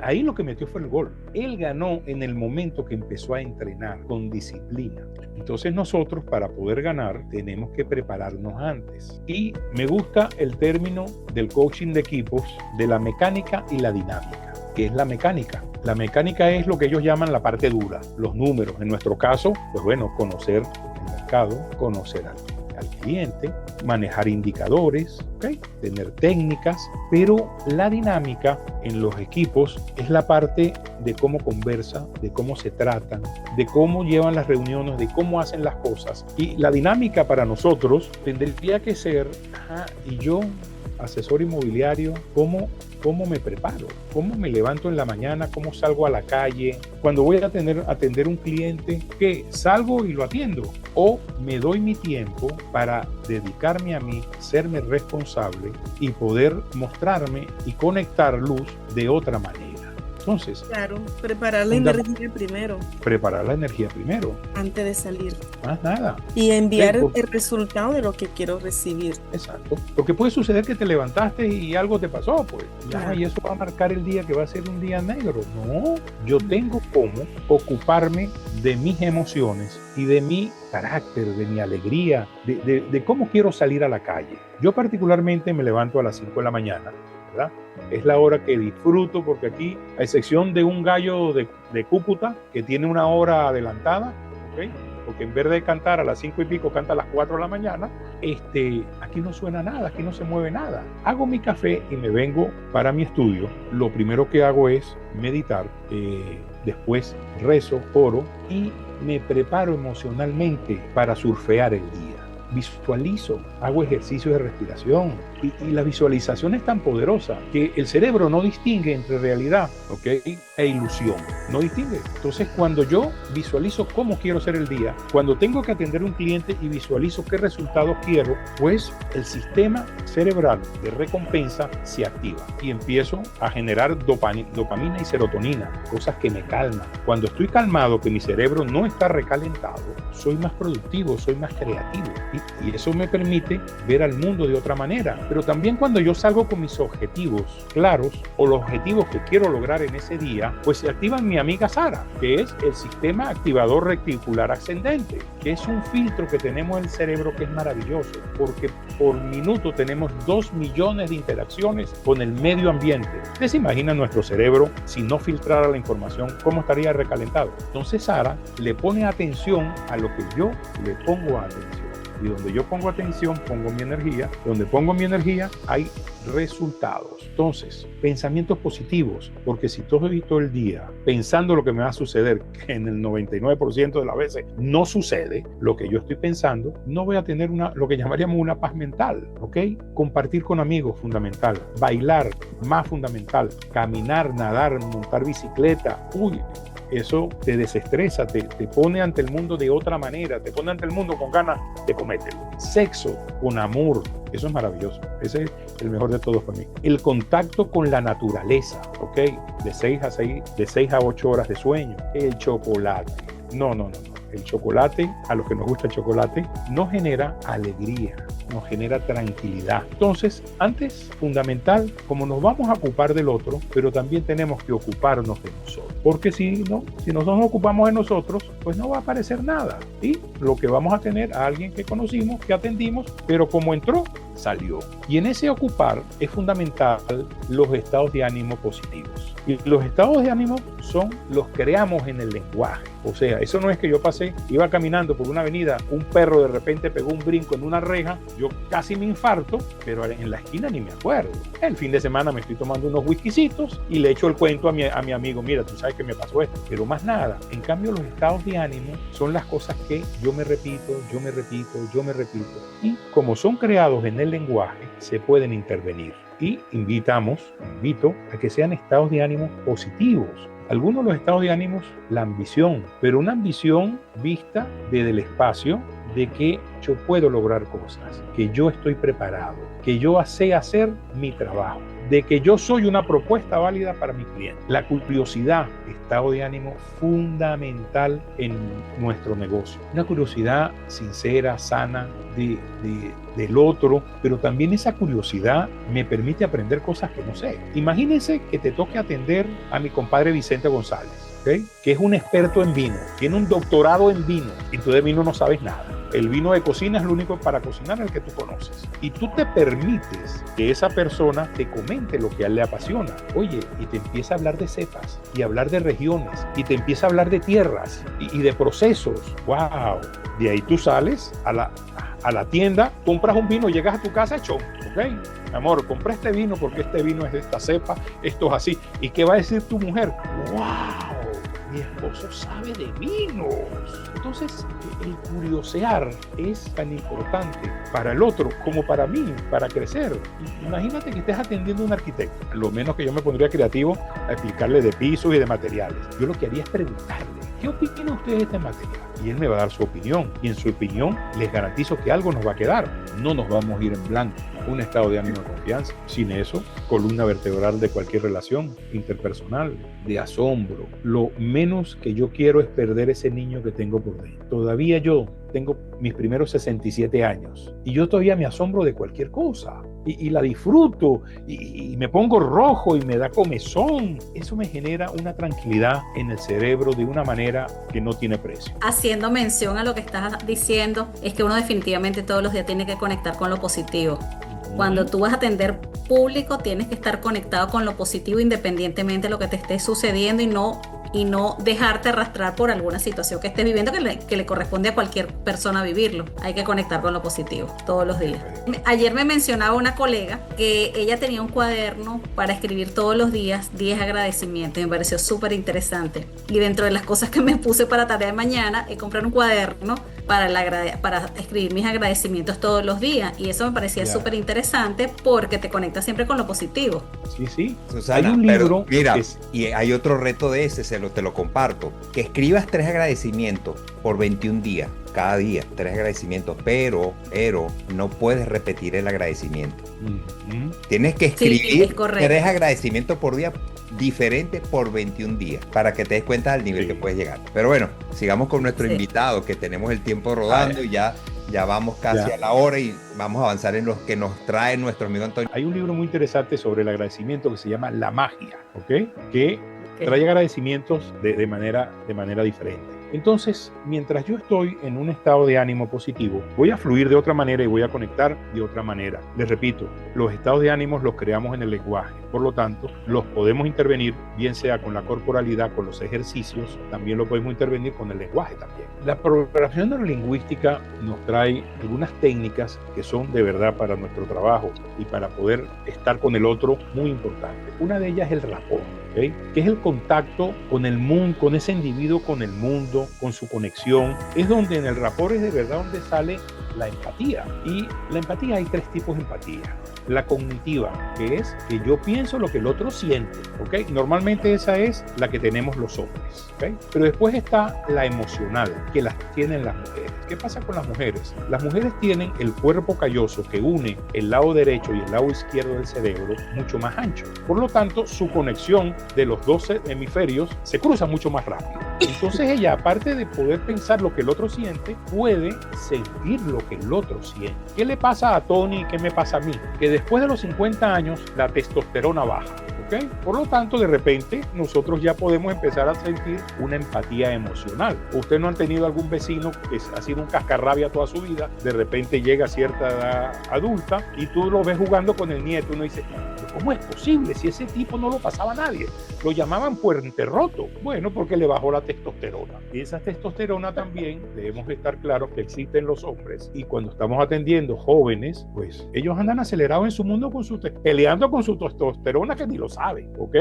Ahí lo que metió fue el gol. Él ganó en el momento que empezó a entrenar con disciplina. Entonces nosotros, para poder ganar, tenemos que prepararnos antes. Y me gusta el término del coaching de equipos, de la mecánica y la dinámica. ¿Qué es la mecánica? La mecánica es lo que ellos llaman la parte dura, los números. En nuestro caso, pues bueno, conocer el mercado, conocer al cliente, manejar indicadores, ¿okay? Tener técnicas, pero la dinámica en los equipos es la parte de cómo conversan, de cómo se tratan, de cómo llevan las reuniones, de cómo hacen las cosas. Y la dinámica para nosotros tendría que ser, y yo, asesor inmobiliario, ¿cómo me preparo? ¿Cómo me levanto en la mañana? ¿Cómo salgo a la calle? Cuando voy a atender un cliente, ¿qué? ¿Salgo y lo atiendo? ¿O me doy mi tiempo para dedicarme a mí, serme responsable y poder mostrarme y conectar luz de otra manera? Entonces, claro, preparar la energía primero. Preparar la energía primero. Antes de salir. Más nada. Y enviar el resultado de lo que quiero recibir. Exacto. Porque puede suceder que te levantaste y algo te pasó, pues. Y eso va a marcar el día que va a ser un día negro. No, yo tengo cómo ocuparme de mis emociones y de mi carácter, de mi alegría, de cómo quiero salir a la calle. Yo particularmente me levanto a las 5 de la mañana, ¿verdad? Es la hora que disfruto porque aquí, a excepción de un gallo de Cúcuta que tiene una hora adelantada, ¿okay? Porque en vez de cantar a las 5 y pico, canta a las 4 de la mañana, aquí no suena nada, aquí no se mueve nada. Hago mi café y me vengo para mi estudio. Lo primero que hago es meditar, después rezo, oro y me preparo emocionalmente para surfear el día. Visualizo, hago ejercicios de respiración Y la visualización es tan poderosa que el cerebro no distingue entre realidad, ¿ok?, e ilusión. No distingue. Entonces, cuando yo visualizo cómo quiero ser el día, cuando tengo que atender a un cliente y visualizo qué resultados quiero, pues el sistema cerebral de recompensa se activa y empiezo a generar dopamina y serotonina, cosas que me calman. Cuando estoy calmado, que mi cerebro no está recalentado, soy más productivo, soy más creativo y eso me permite ver al mundo de otra manera. Pero también cuando yo salgo con mis objetivos claros o los objetivos que quiero lograr en ese día, pues se activa mi amiga Sara, que es el sistema activador reticular ascendente, que es un filtro que tenemos en el cerebro que es maravilloso, porque por minuto tenemos 2 millones de interacciones con el medio ambiente. ¿Ustedes se imaginan nuestro cerebro si no filtrara la información, cómo estaría recalentado? Entonces Sara le pone atención a lo que yo le pongo atención. Y donde yo pongo atención, pongo mi energía. Donde pongo mi energía, hay resultados. Entonces, pensamientos positivos, porque si estoy todo el día pensando lo que me va a suceder, que en el 99% de las veces no sucede lo que yo estoy pensando, no voy a tener lo que llamaríamos una paz mental, ¿ok? Compartir con amigos, fundamental. Bailar, más fundamental. Caminar, nadar, montar bicicleta, eso te desestresa, te pone ante el mundo de otra manera, te pone ante el mundo con ganas de comértelo. Sexo con amor, eso es maravilloso. Ese es el mejor de todos para mí. El contacto con la naturaleza, ¿ok? De 6 a 8 horas de sueño. El chocolate. No. El chocolate, a los que nos gusta el chocolate, nos genera alegría, nos genera tranquilidad. Entonces, antes, fundamental, como nos vamos a ocupar del otro, pero también tenemos que ocuparnos de nosotros. Porque si nosotros nos ocupamos de nosotros, pues no va a aparecer nada. Y lo que vamos a tener a alguien que conocimos, que atendimos, pero como entró, salió. Y en ese ocupar es fundamental los estados de ánimo positivos. Y los estados de ánimo los creamos en el lenguaje. O sea, eso no es que yo iba caminando por una avenida, un perro de repente pegó un brinco en una reja, yo casi me infarto, pero en la esquina ni me acuerdo. El fin de semana me estoy tomando unos whiskycitos y le echo el cuento a mi amigo, mira, tú sabes que me pasó esto, pero más nada. En cambio, los estados de ánimo son las cosas que yo me repito. Y como son creados en el lenguaje, se pueden intervenir. Y invito a que sean estados de ánimo positivos. Algunos de los estados de ánimo, la ambición, pero una ambición vista desde el espacio de que yo puedo lograr cosas, que yo estoy preparado, que yo sé hacer mi trabajo, de que yo soy una propuesta válida para mi cliente. La curiosidad, estado de ánimo fundamental en nuestro negocio. Una curiosidad sincera, sana del otro, pero también esa curiosidad me permite aprender cosas que no sé. Imagínense que te toque atender a mi compadre Vicente González, ¿okay?, que es un experto en vino, tiene un doctorado en vino y tú de vino no sabes nada. El vino de cocina es lo único para cocinar el que tú conoces. Y tú te permites que esa persona te comente lo que a él le apasiona. Oye, y te empieza a hablar de cepas, y hablar de regiones, y te empieza a hablar de tierras, y de procesos. ¡Wow! De ahí tú sales a la tienda, compras un vino, llegas a tu casa hecho, ¿ok? Amor, compré este vino porque este vino es de esta cepa, esto es así. ¿Y qué va a decir tu mujer? ¡Wow! Mi esposo sabe de vinos. Entonces, el curiosear es tan importante para el otro como para mí, para crecer. Imagínate que estés atendiendo a un arquitecto. Lo menos que yo me pondría creativo a explicarle de pisos y de materiales. Yo lo que haría es preguntarle, ¿qué opina usted de este material? Y él me va a dar su opinión. Y en su opinión les garantizo que algo nos va a quedar. No nos vamos a ir en blanco. Un estado de ánimo de confianza. Sin eso, columna vertebral de cualquier relación interpersonal, de asombro. Lo menos que yo quiero es perder ese niño que tengo por dentro. Todavía yo tengo mis primeros 67 años y yo todavía me asombro de cualquier cosa y la disfruto y me pongo rojo y me da comezón. Eso me genera una tranquilidad en el cerebro de una manera que no tiene precio. Haciendo mención a lo que estás diciendo, es que uno definitivamente todos los días tiene que conectar con lo positivo. Cuando tú vas a atender público, tienes que estar conectado con lo positivo independientemente de lo que te esté sucediendo y no dejarte arrastrar por alguna situación que estés viviendo que le corresponde a cualquier persona vivirlo. Hay que conectar con lo positivo todos los días. Ayer me mencionaba una colega que ella tenía un cuaderno para escribir todos los días 10 agradecimientos. Me pareció súper interesante. Y dentro de las cosas que me puse para tarea de mañana es comprar un cuaderno para escribir mis agradecimientos todos los días. Y eso me parecía súper interesante porque te conecta siempre con lo positivo. Sí, sí. Susana, hay un libro mira, y hay otro reto de ese, te lo comparto. Que escribas 3 agradecimientos por 21 días. Cada día, 3 agradecimientos, pero no puedes repetir el agradecimiento. Tienes que escribir 3 agradecimientos por día diferentes por 21 días para que te des cuenta del nivel que puedes llegar. Pero bueno, sigamos con nuestro invitado, que tenemos el tiempo rodando y ya vamos casi a la hora y vamos a avanzar en lo que nos trae nuestro amigo Antonio. Hay un libro muy interesante sobre el agradecimiento que se llama La Magia, ¿ok? Que trae agradecimientos de manera diferente. Entonces, mientras yo estoy en un estado de ánimo positivo, voy a fluir de otra manera y voy a conectar de otra manera. Les repito, los estados de ánimo los creamos en el lenguaje. Por lo tanto, los podemos intervenir, bien sea con la corporalidad, con los ejercicios, también lo podemos intervenir con el lenguaje también. La programación neurolingüística nos trae algunas técnicas que son de verdad para nuestro trabajo y para poder estar con el otro muy importante. Una de ellas es el rapport, ¿okay? Que es el contacto con el mundo, con ese individuo, con el mundo, con su conexión. Es donde en el rapport es de verdad donde sale la empatía. Y la empatía, hay 3 tipos de empatía. La cognitiva, que es que yo pienso lo que el otro siente, ¿ok? Normalmente esa es la que tenemos los hombres, ¿ok? Pero después está la emocional, que las tienen las mujeres. ¿Qué pasa con las mujeres? Las mujeres tienen el cuerpo calloso que une el lado derecho y el lado izquierdo del cerebro mucho más ancho. Por lo tanto, su conexión de los 12 hemisferios se cruza mucho más rápido. Entonces ella, aparte de poder pensar lo que el otro siente, puede sentir lo que el otro siente. ¿Qué le pasa a Tony y qué me pasa a mí? Que después de los 50 años la testosterona baja, ¿ok? Por lo tanto, de repente nosotros ya podemos empezar a sentir una empatía emocional. ¿Usted no han tenido algún vecino que ha sido un cascarrabia toda su vida? De repente llega a cierta edad adulta y tú lo ves jugando con el nieto y uno dice, ¿cómo es posible? Si ese tipo no lo pasaba a nadie. Lo llamaban puente roto. Bueno, porque le bajó la testosterona. Y esa testosterona también debemos estar claros que existe en los hombres. Y cuando estamos atendiendo jóvenes, pues ellos andan acelerados en su mundo peleando con su testosterona que ni lo saben, ¿ok?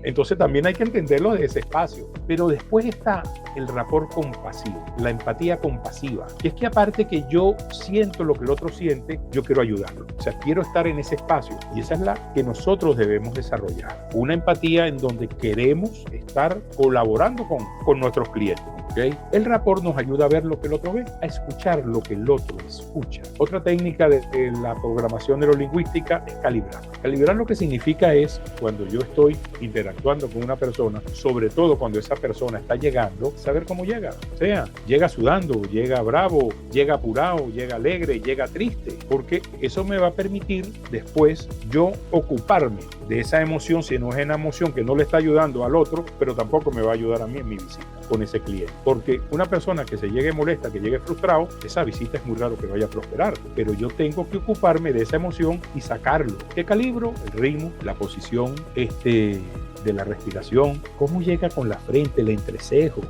Entonces también hay que entenderlo de ese espacio. Pero después está el rapport compasivo, la empatía compasiva, que es que aparte que yo siento lo que el otro siente, yo quiero ayudarlo. O sea, quiero estar en ese espacio. Y esa es la que nosotros debemos desarrollar. Una empatía en donde queremos estar colaborando con nuestros clientes. ¿Okay? El rapport nos ayuda a ver lo que el otro ve, a escuchar lo que el otro escucha. Otra técnica de la programación neurolingüística es calibrar. Calibrar lo que significa es cuando yo estoy interactuando con una persona, sobre todo cuando esa persona está llegando, saber cómo llega. O sea, llega sudando, llega bravo, llega apurado, llega alegre, llega triste, porque eso me va a permitir después yo ocuparme de esa emoción, si no es una emoción que no le está ayudando al otro, pero tampoco me va a ayudar a mí en mi visita con ese cliente. Porque una persona que se llegue molesta, que llegue frustrado, esa visita es muy raro que vaya a prosperar, pero yo tengo que ocuparme de esa emoción y sacarlo. ¿Qué calibro? El ritmo, la posición, de la respiración, cómo llega con la frente, el entrecejo,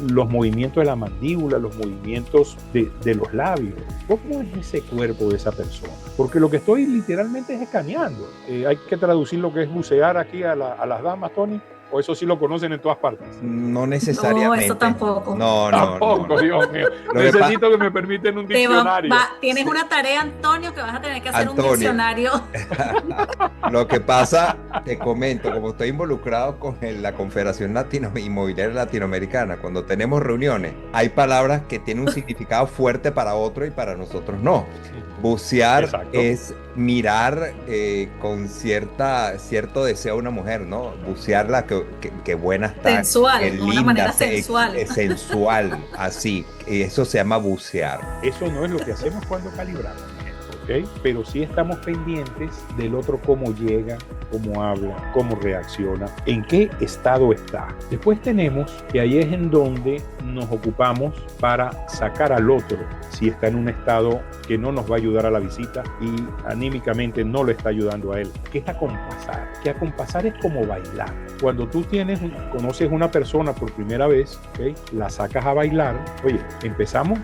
los movimientos de la mandíbula, los movimientos de los labios, cómo es ese cuerpo de esa persona, porque lo que estoy literalmente es escaneando. Hay que traducir lo que es bucear aquí a las damas, Tony. ¿O eso sí lo conocen en todas partes? No necesariamente. No, eso tampoco. No. Dios mío. Necesito que me permiten un diccionario. Tienes una tarea, Antonio, que vas a tener que hacer un diccionario. Lo que pasa, te comento, como estoy involucrado con la Confederación Inmobiliaria Latinoamericana, cuando tenemos reuniones, hay palabras que tienen un significado fuerte para otro y para nosotros no. Bucear es mirar con cierto deseo a una mujer, ¿no? Bucearla, que buena está. Sensual, que de linda, una manera sensual. Sensual, así. Eso se llama bucear. Eso no es lo que hacemos cuando calibramos, ¿ok? Pero sí estamos pendientes del otro, cómo llega, cómo habla, cómo reacciona, en qué estado está. Después tenemos que ahí es en donde nos ocupamos para sacar al otro si está en un estado que no nos va a ayudar a la visita y anímicamente no le está ayudando a él. ¿Qué es acompasar? Que acompasar es como bailar. Cuando tú conoces una persona por primera vez, ¿okay? La sacas a bailar. Oye, empezamos,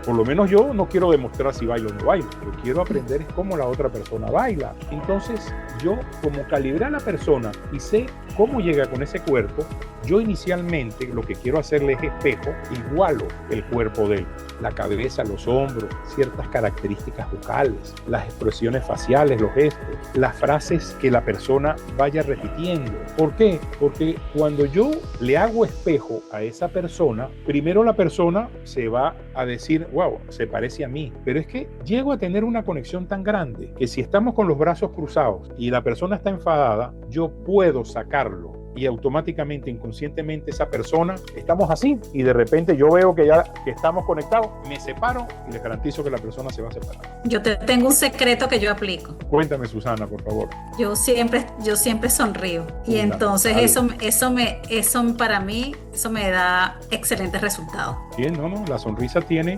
por lo menos yo no quiero demostrar si bailo o no bailo. Yo quiero aprender es cómo la otra persona baila. Entonces, yo como calibré a la persona y sé cómo llega con ese cuerpo, yo inicialmente lo que quiero hacerle es espejo, igualo el cuerpo de él. la cabeza, los hombros, ciertas características vocales, las expresiones faciales, los gestos, las frases que la persona vaya repitiendo. ¿Por qué? Porque cuando yo le hago espejo a esa persona, primero la persona se va a decir, wow, se parece a mí. Pero es que llego a tener una conexión tan grande que si estamos con los brazos cruzados y la persona está enfadada, yo puedo sacarlo. Y automáticamente, inconscientemente, esa persona, estamos así y de repente yo veo que ya que estamos conectados, me separo y les garantizo que la persona se va a separar. Yo te tengo un secreto que yo aplico. Cuéntame, Susana, por favor. Yo siempre sonrío y entonces eso para mí, eso me da excelentes resultados. Bien, no, la sonrisa tiene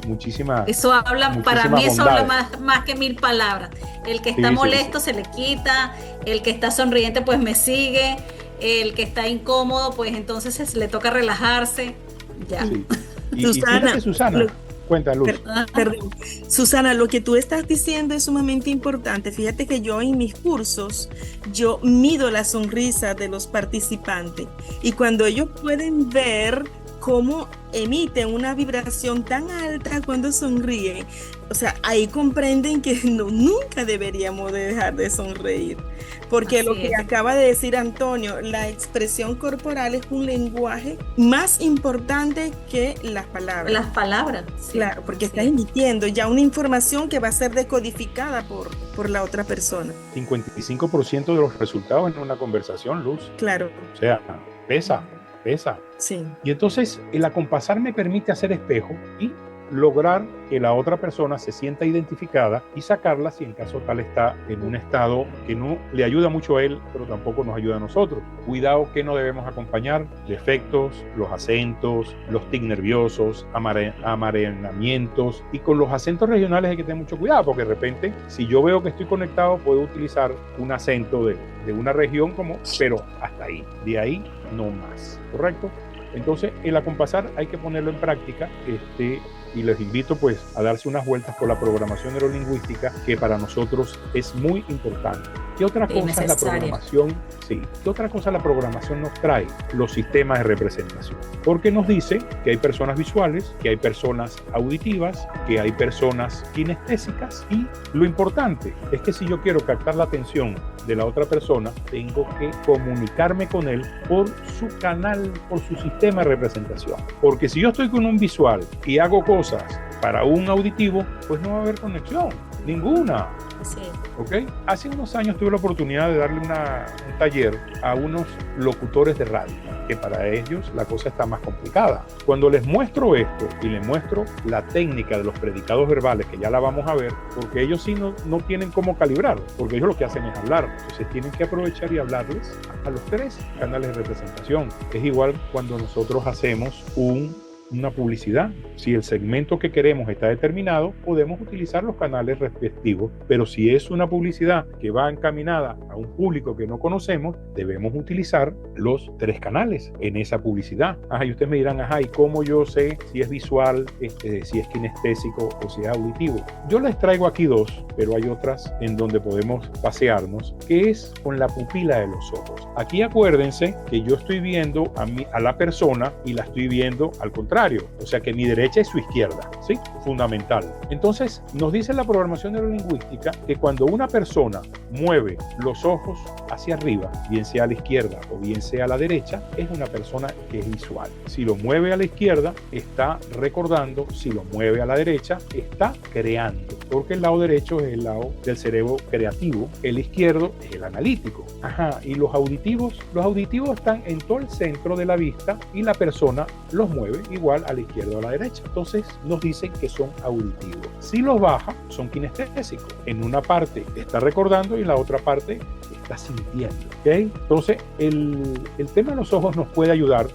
muchísima. Eso habla, para mí eso bondades. habla más que 1000 palabras. El que está molesto se le quita, el que está sonriente pues me sigue, el que está incómodo pues entonces le toca relajarse. Ya. Sí. Susana, cuenta, Luz. Perdón. Susana, lo que tú estás diciendo es sumamente importante. Fíjate que yo en mis cursos, yo mido la sonrisa de los participantes y cuando ellos pueden ver cómo emiten una vibración tan alta cuando sonríen, o sea, ahí comprenden que nunca deberíamos de dejar de sonreír. Porque así lo que acaba de decir Antonio, la expresión corporal es un lenguaje más importante que las palabras. Las palabras. Sí, claro, porque está emitiendo ya una información que va a ser decodificada por la otra persona. 55% de los resultados en una conversación, Luz. Claro. O sea, pesa. Sí. Y entonces el acompasar me permite hacer espejo y lograr que la otra persona se sienta identificada y sacarla si en caso tal está en un estado que no le ayuda mucho a él, pero tampoco nos ayuda a nosotros. Cuidado que no debemos acompañar: defectos, los acentos, los tics nerviosos, amarenamientos, y con los acentos regionales hay que tener mucho cuidado porque de repente si yo veo que estoy conectado puedo utilizar un acento de una región pero hasta ahí, de ahí no más, ¿correcto? Entonces el acompasar hay que ponerlo en práctica y les invito pues a darse unas vueltas por la programación neurolingüística, que para nosotros es muy importante. ¿Qué otra cosa es la programación? Sí. ¿Qué otra cosa la programación nos trae? Los sistemas de representación. Porque nos dice que hay personas visuales, que hay personas auditivas, que hay personas kinestésicas, y lo importante es que si yo quiero captar la atención de la otra persona, tengo que comunicarme con él por su canal, por su sistema de representación. Porque si yo estoy con un visual y hago cosas para un auditivo, pues no va a haber conexión, ninguna. Sí. ¿Ok? Hace unos años tuve la oportunidad de darle un taller a unos locutores de radio, que para ellos la cosa está más complicada. Cuando les muestro esto y les muestro la técnica de los predicados verbales, que ya la vamos a ver, porque ellos sí no tienen cómo calibrar, porque ellos lo que hacen es hablar. Entonces tienen que aprovechar y hablarles a los 3 canales de representación. Es igual cuando nosotros hacemos una publicidad. Si el segmento que queremos está determinado, podemos utilizar los canales respectivos, pero si es una publicidad que va encaminada a un público que no conocemos, debemos utilizar los 3 canales en esa publicidad. Y ustedes me dirán, ¿y cómo yo sé si es visual, si es kinestésico o si es auditivo? Yo les traigo aquí 2, pero hay otras en donde podemos pasearnos, que es con la pupila de los ojos. Aquí acuérdense que yo estoy viendo a la persona y la estoy viendo al contrario. O sea que mi derecha es su izquierda, ¿sí? Fundamental. Entonces, nos dice la programación neurolingüística que cuando una persona mueve los ojos hacia arriba, bien sea a la izquierda o bien sea a la derecha, es una persona que es visual. Si lo mueve a la izquierda, está recordando; si lo mueve a la derecha, está creando, porque el lado derecho es el lado del cerebro creativo, el izquierdo es el analítico. Y los auditivos están en todo el centro de la vista y la persona los mueve igual a la izquierda o a la derecha. Entonces nos dicen que son auditivos. Si los baja, son kinestésicos. En una parte está recordando y en la otra parte está sintiendo. ¿Okay? Entonces el tema de los ojos nos puede ayudar,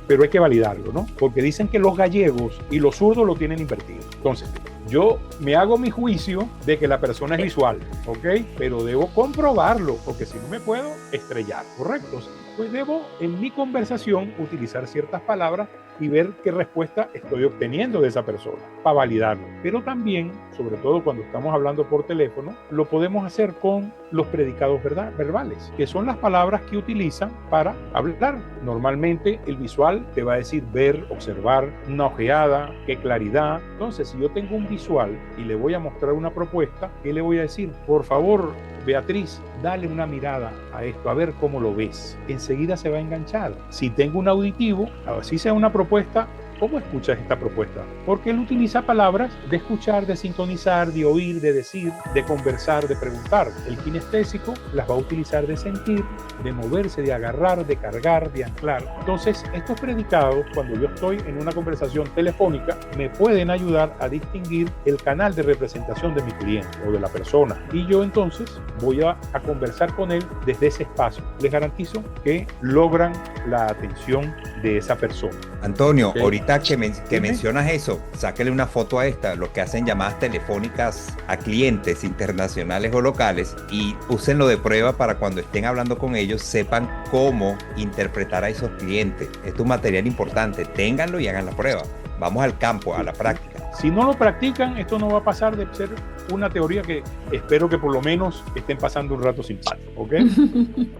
pero hay que validarlo, ¿no? Porque dicen que los gallegos y los zurdos lo tienen invertido. Entonces yo me hago mi juicio de que la persona es visual, ¿ok? Pero debo comprobarlo, porque si no me puedo estrellar, ¿correcto? Pues debo en mi conversación utilizar ciertas palabras y ver qué respuesta estoy obteniendo de esa persona para validarlo. Pero también, sobre todo cuando estamos hablando por teléfono, lo podemos hacer con los predicados verbales, que son las palabras que utilizan para hablar. Normalmente el visual te va a decir ver, observar, una ojeada, qué claridad. Entonces, si yo tengo un visual y le voy a mostrar una propuesta, ¿qué le voy a decir? Por favor, Beatriz, dale una mirada a esto, a ver cómo lo ves. Enseguida se va a enganchar. Si tengo un auditivo, así sea una propuesta, ¿cómo escuchas esta propuesta? Porque él utiliza palabras de escuchar, de sintonizar, de oír, de decir, de conversar, de preguntar. El kinestésico las va a utilizar de sentir, de moverse, de agarrar, de cargar, de anclar. Entonces, estos predicados, cuando yo estoy en una conversación telefónica, me pueden ayudar a distinguir el canal de representación de mi cliente o de la persona. Y yo entonces voy a conversar con él desde ese espacio. Les garantizo que logran la atención de esa persona. Antonio, Okay. ahorita que mencionas eso, sáquele una foto a esta, lo que hacen llamadas telefónicas a clientes internacionales o locales, y úsenlo de prueba para cuando estén hablando con ellos sepan cómo interpretar a esos clientes. Esto es un material importante, ténganlo y hagan la prueba. Vamos al campo, a la práctica. Si no lo practican, esto no va a pasar de ser una teoría que espero que por lo menos estén pasando un rato simpático, ¿ok?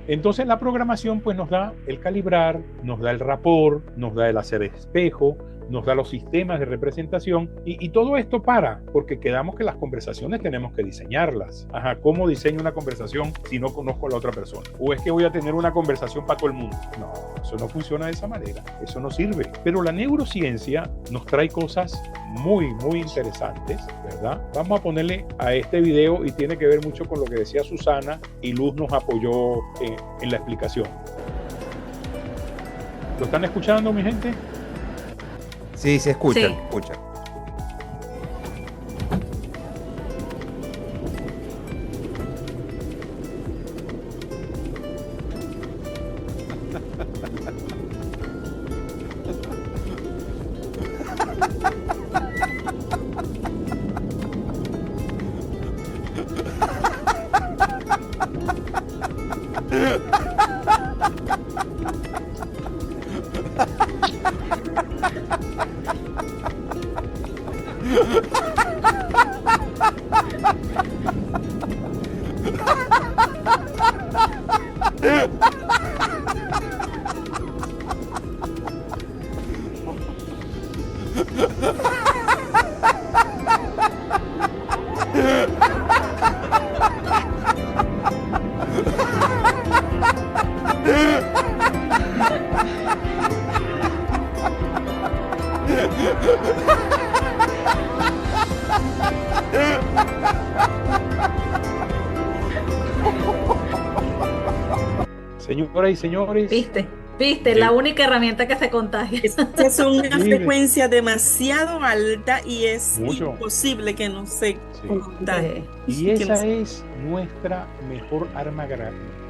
Entonces la programación pues nos da el calibrar, nos da el rapport, nos da el hacer espejo, nos da los sistemas de representación y todo esto porque quedamos que las conversaciones tenemos que diseñarlas. Ajá, ¿cómo diseño una conversación si no conozco a la otra persona? ¿O es que voy a tener una conversación para todo el mundo? No, eso no funciona de esa manera, eso no sirve. Pero la neurociencia nos trae cosas muy interesantes, ¿verdad? Vamos a ponerle a este video y tiene que ver mucho con lo que decía Susana y Luz nos apoyó en la explicación. ¿Lo están escuchando, mi gente? Sí, se escucha, Sí. se escucha. Señoras y señores, ¿Viste? Sí. La única herramienta que se contagia. Es una Sí. frecuencia demasiado alta y es Mucho. imposible que no se Sí. contagie. Y esa es nuestra mejor arma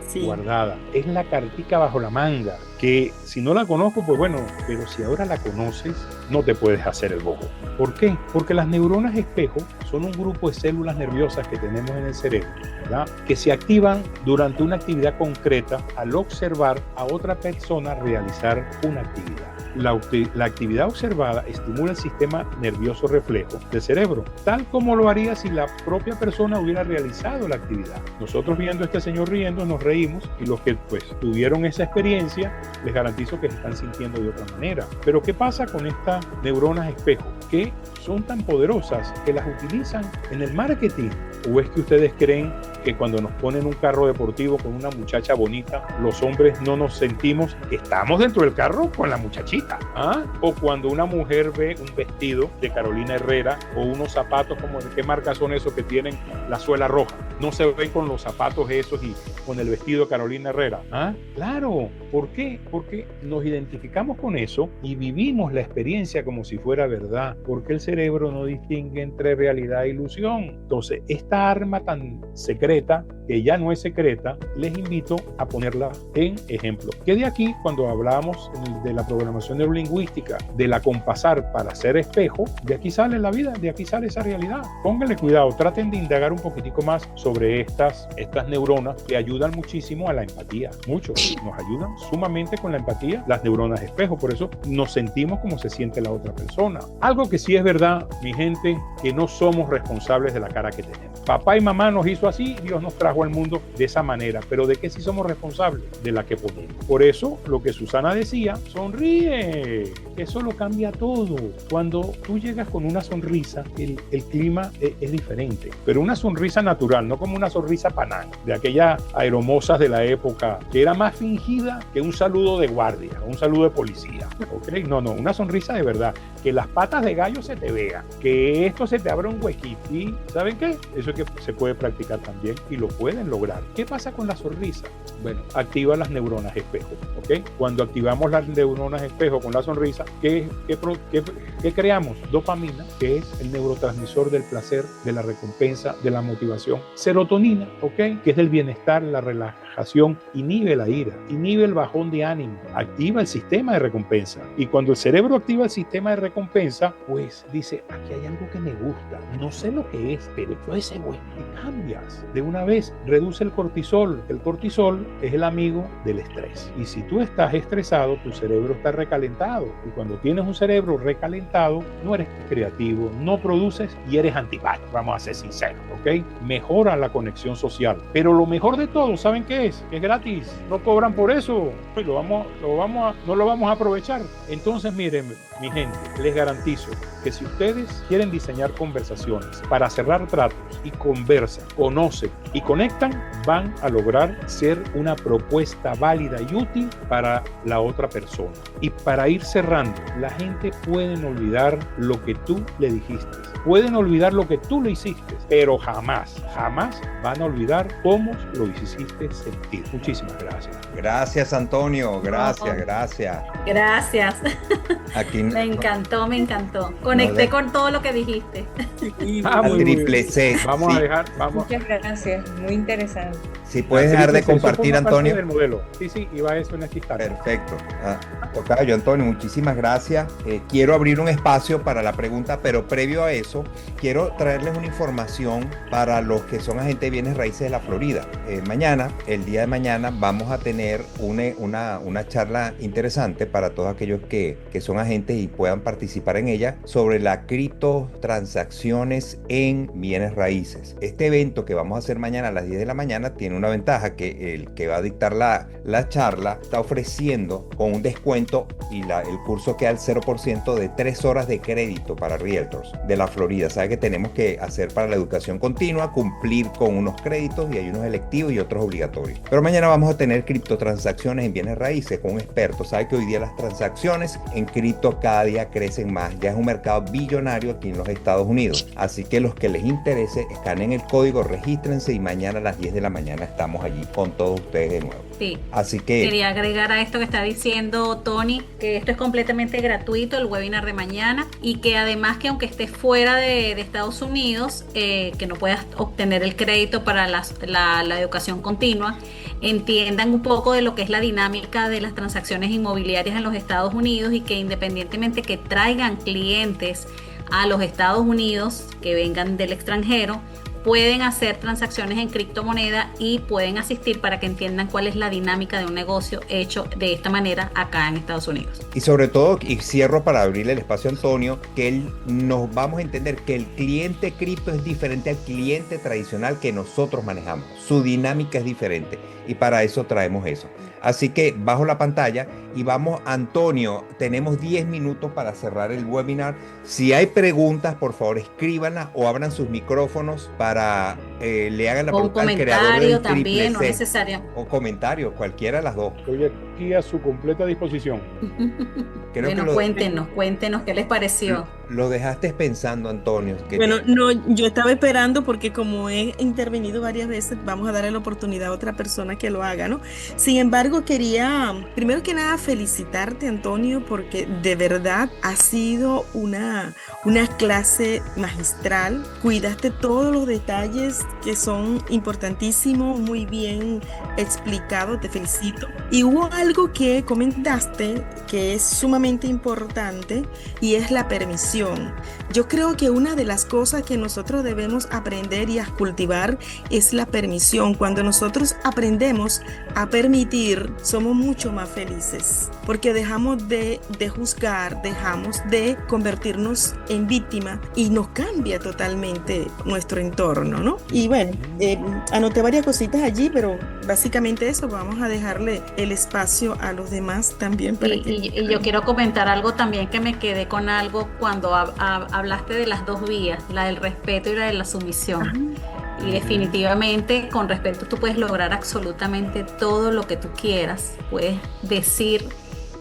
Sí. guardada. Es la cartica bajo la manga, que si no la conozco, pues bueno, pero si ahora la conoces, no te puedes hacer el bobo. ¿Por qué? Porque las neuronas espejo son un grupo de células nerviosas que tenemos en el cerebro, ¿verdad? Que se activan durante una actividad concreta al observar a otra persona realizar una actividad. La actividad observada estimula el sistema nervioso reflejo del cerebro, tal como lo haría si la propia persona hubiera realizado la actividad. Nosotros viendo a este señor riendo nos reímos y los que pues tuvieron esa experiencia les garantizo que se están sintiendo de otra manera. Pero ¿qué pasa con estas neuronas espejo? Que son tan poderosas que las utilizan en el marketing. ¿O es que ustedes creen que cuando nos ponen un carro deportivo con una muchacha bonita, los hombres no nos sentimos que estamos dentro del carro con la muchachita? ¿Ah? O cuando una mujer ve un vestido de Carolina Herrera o unos zapatos, como de qué marca son esos que tienen la suela roja, no se ven con los zapatos esos y con el vestido de Carolina Herrera. ¿Ah? Claro. ¿Por qué? Porque nos identificamos con eso y vivimos la experiencia como si fuera verdad, porque el cerebro no distingue entre realidad e ilusión. Entonces, esta arma tan secreta que ya no es secreta, les invito a ponerla en ejemplo. Que de aquí, cuando hablamos de la programación neurolingüística, de la compasar para ser espejo, de aquí sale la vida, de aquí sale esa realidad. Pónganle cuidado, traten de indagar un poquitico más sobre estas neuronas que ayudan muchísimo a la empatía. Mucho, nos ayudan sumamente con la empatía, las neuronas espejo, por eso nos sentimos como se siente la otra persona. Algo que sí es verdad, mi gente, que no somos responsables de la cara que tenemos. Papá y mamá nos hizo así, Dios nos trajo al mundo de esa manera, pero ¿de qué sí somos responsables? De la que ponemos. Por eso, lo que Susana decía, sonríe, eso lo cambia todo. Cuando tú llegas con una sonrisa, el clima es diferente, pero una sonrisa natural, no como una sonrisa panán, de aquellas aeromosas de la época, que era más fingida que un saludo de guardia, un saludo de policía, ¿ok? No, una sonrisa de verdad, que las patas de gallo se te vean, que esto se te abra un huequito, y ¿saben qué? Eso es que se puede practicar también y lo pueden lograr. ¿Qué pasa con la sonrisa? Bueno, activa las neuronas espejo, ¿ok? Cuando activamos las neuronas espejo con la sonrisa, ¿qué creamos? Dopamina, que es el neurotransmisor del placer, de la recompensa, de la motivación. Serotonina, ¿ok? Que es del bienestar, la relajación, inhibe la ira, inhibe el bajón de ánimo, activa el sistema de recompensa. Y cuando el cerebro activa el sistema de recompensa, pues dice, aquí hay algo que me gusta, no sé lo que es, pero puede ser bueno. Y cambias. De una vez, reduce el cortisol. El cortisol es el amigo del estrés. Y si tú estás estresado, tu cerebro está recalentado. Y cuando tienes un cerebro recalentado, no eres creativo, no produces y eres antipático. Vamos a ser sinceros, ¿ok? Mejora la conexión social. Pero lo mejor de todo, ¿saben qué es? Es gratis. No cobran por eso. No lo vamos a aprovechar. Entonces, miren, mi gente, les garantizo que si ustedes quieren diseñar conversaciones para cerrar tratos y conversan, conocen y conectan, van a lograr ser una propuesta válida y útil para la otra persona. Y para ir cerrando, la gente puede olvidar lo que tú le dijiste, pueden olvidar lo que tú le hiciste, pero jamás van a olvidar cómo lo hiciste sentir. Muchísimas gracias. Gracias, Antonio. Gracias. Gracias. Aquí me encantó. Conecté con todo lo que dijiste. Triple C. Vamos sí. a dejar. Muchas gracias. Muy interesante. Si puedes dejar de compartir, Antonio. Del modelo. Sí, iba a eso en este instante. Perfecto. Tocayo, Antonio, muchísimas gracias. Quiero abrir un espacio para la pregunta, pero previo a eso, quiero traerles una información para los que son agentes de bienes raíces de la Florida. El día de mañana, vamos a tener una charla interesante para todos aquellos que son agentes y puedan participar en ella sobre las criptotransacciones en bienes raíces. Este evento que vamos a hacer mañana a las 10 de la mañana tiene una ventaja, que el que va a dictar la charla está ofreciendo con un descuento y el curso queda al 0% de 3 horas de crédito para realtors de la Florida. Sabe que tenemos que hacer para la educación continua, cumplir con unos créditos y hay unos electivos y otros obligatorios. Pero mañana vamos a tener criptotransacciones en bienes raíces con un experto. Sabe que hoy día las transacciones en cripto cada día crecen más. Ya es un mercado billonario aquí en los Estados Unidos. Así que los que les interese, escaneen el código, regístrense y mañana a las 10 de la mañana estamos allí con todos ustedes de nuevo. Sí. Así que quería agregar a esto que está diciendo Tony, que esto es completamente gratuito, el webinar de mañana, y que además que aunque estés fuera de Estados Unidos, que no puedas obtener el crédito para la educación continua, entiendan un poco de lo que es la dinámica de las transacciones inmobiliarias en los Estados Unidos y que independientemente que traigan clientes a los Estados Unidos que vengan del extranjero, pueden hacer transacciones en criptomoneda y pueden asistir para que entiendan cuál es la dinámica de un negocio hecho de esta manera acá en Estados Unidos. Y sobre todo, y cierro para abrirle el espacio a Antonio, que nos vamos a entender que el cliente cripto es diferente al cliente tradicional que nosotros manejamos. Su dinámica es diferente y para eso traemos eso. Así que bajo la pantalla y vamos, Antonio, tenemos 10 minutos para cerrar el webinar. Si hay preguntas, por favor escríbanlas o abran sus micrófonos para le hagan la pregunta al creador del también, no es necesario. O comentario, cualquiera de las dos. Oye, aquí a su completa disposición. Creo Bueno, que cuéntenos qué les pareció. lo dejaste pensando, Antonio. Bueno, no, yo estaba esperando porque como he intervenido varias veces, vamos a darle la oportunidad a otra persona que lo haga, ¿no? Sin embargo, quería, primero que nada, felicitarte, Antonio, porque de verdad ha sido una clase magistral. Cuidaste todos los detalles que son importantísimos, muy bien explicado, te felicito. Y hubo algo que comentaste que es sumamente importante y es la permisión. Yo creo que una de las cosas que nosotros debemos aprender y a cultivar es la permisión. Cuando nosotros aprendemos a permitir, somos mucho más felices, porque dejamos de juzgar, dejamos de convertirnos en víctima y nos cambia totalmente nuestro entorno, ¿no? Y bueno, anoté varias cositas allí, pero básicamente eso, vamos a dejarle el espacio a los demás también. Y yo quiero comentar algo también, que me quedé con algo cuando hablaste de las dos vías, la del respeto y la de la sumisión. Y definitivamente con respeto tú puedes lograr absolutamente todo lo que tú quieras, puedes decir,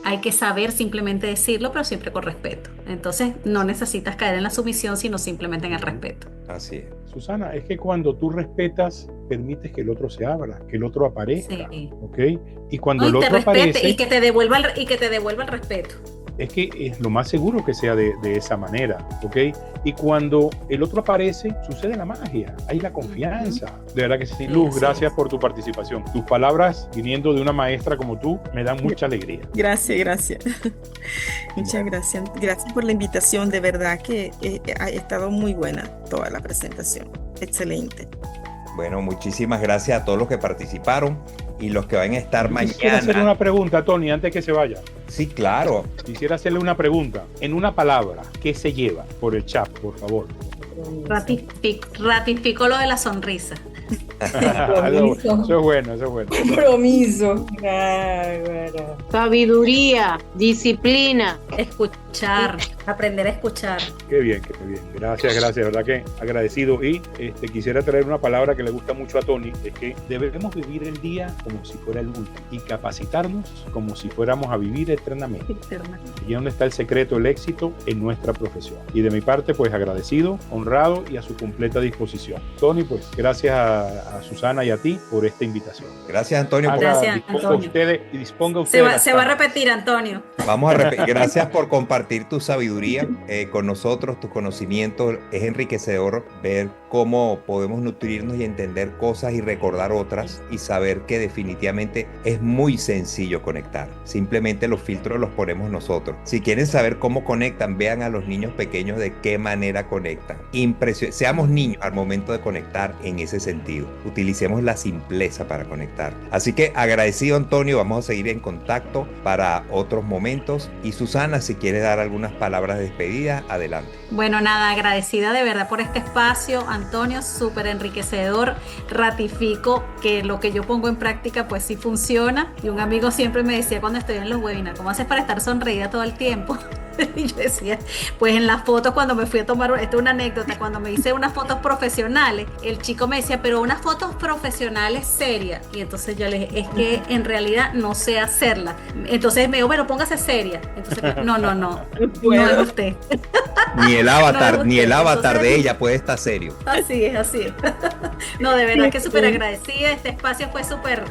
hay que saber simplemente decirlo, pero siempre con respeto. Entonces no necesitas caer en la sumisión, sino simplemente en el respeto. Así es. Susana, es que cuando tú respetas, permites que el otro se abra, que el otro aparezca, Sí. ¿ok? Y cuando No, el y te otro respete aparece, y que te devuelva el respeto. es que es lo más seguro que sea de esa manera, ¿ok? Y cuando el otro aparece, sucede la magia, hay la confianza. De verdad que sí, Luz, gracias por tu participación. Tus palabras, viniendo de una maestra como tú, me dan mucha alegría. Gracias. Muchas gracias. Gracias por la invitación. De verdad que ha estado muy buena toda la presentación. Excelente. Bueno, muchísimas gracias a todos los que participaron y los que van a estar Quisiera hacerle mañana. una pregunta, Tony, antes que se vaya. Sí, claro. Quisiera hacerle una pregunta. En una palabra, ¿qué se lleva? Por el chat, por favor. Ratifico lo de la sonrisa. Eso es bueno, eso es bueno. Compromiso. Bárbara. Sabiduría, disciplina. Escuchar, aprender a escuchar. Qué bien, qué bien. Gracias, de verdad que agradecido. Y quisiera traer una palabra que le gusta mucho a Tony, es que debemos vivir el día como si fuera el último y capacitarnos como si fuéramos a vivir eternamente. Y donde está el secreto del éxito en nuestra profesión. Y de mi parte, pues agradecido, honrado y a su completa disposición. Tony, pues gracias a Susana y a ti por esta invitación. Gracias, Antonio. Gracias, Disponga Antonio. ustedes y disponga ustedes. Se va a repetir, Antonio. Vamos a repetir. Gracias por compartir tu sabiduría con nosotros, tus conocimientos. Es enriquecedor ver cómo podemos nutrirnos y entender cosas y recordar otras y saber que definitivamente es muy sencillo conectar. Simplemente los filtros los ponemos nosotros. Si quieren saber cómo conectan, vean a los niños pequeños de qué manera conectan. Seamos niños al momento de conectar en ese sentido. Utilicemos la simpleza para conectar. Así que agradecido, Antonio, vamos a seguir en contacto para otros momentos. Y Susana, si quieres dar algunas palabras de despedida, adelante. Bueno, nada, agradecida de verdad por este espacio, Antonio, súper enriquecedor. Ratifico que lo que yo pongo en práctica pues sí funciona. Y un amigo siempre me decía cuando estoy en los webinars, ¿cómo haces para estar sonreída todo el tiempo? Y yo decía, pues en las fotos cuando me fui a tomar, esto es una anécdota, cuando me hice unas fotos profesionales, el chico me decía, pero unas fotos profesionales serias. Y entonces yo le dije, es que en realidad no sé hacerlas. Entonces me dijo, bueno, póngase seria. Entonces, no es usted. Ni el avatar, No, ni el avatar entonces- de ella puede estar serio. Así es. No, de verdad que súper agradecida. Este espacio fue súper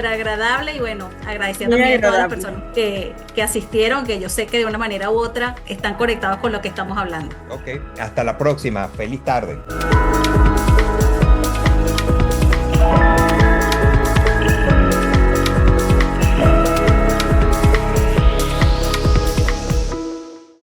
agradable y bueno, agradeciendo Muy también a todas las agradable. personas que asistieron, que yo sé que de una manera u otra están conectados con lo que estamos hablando. Ok, hasta la próxima. Feliz tarde.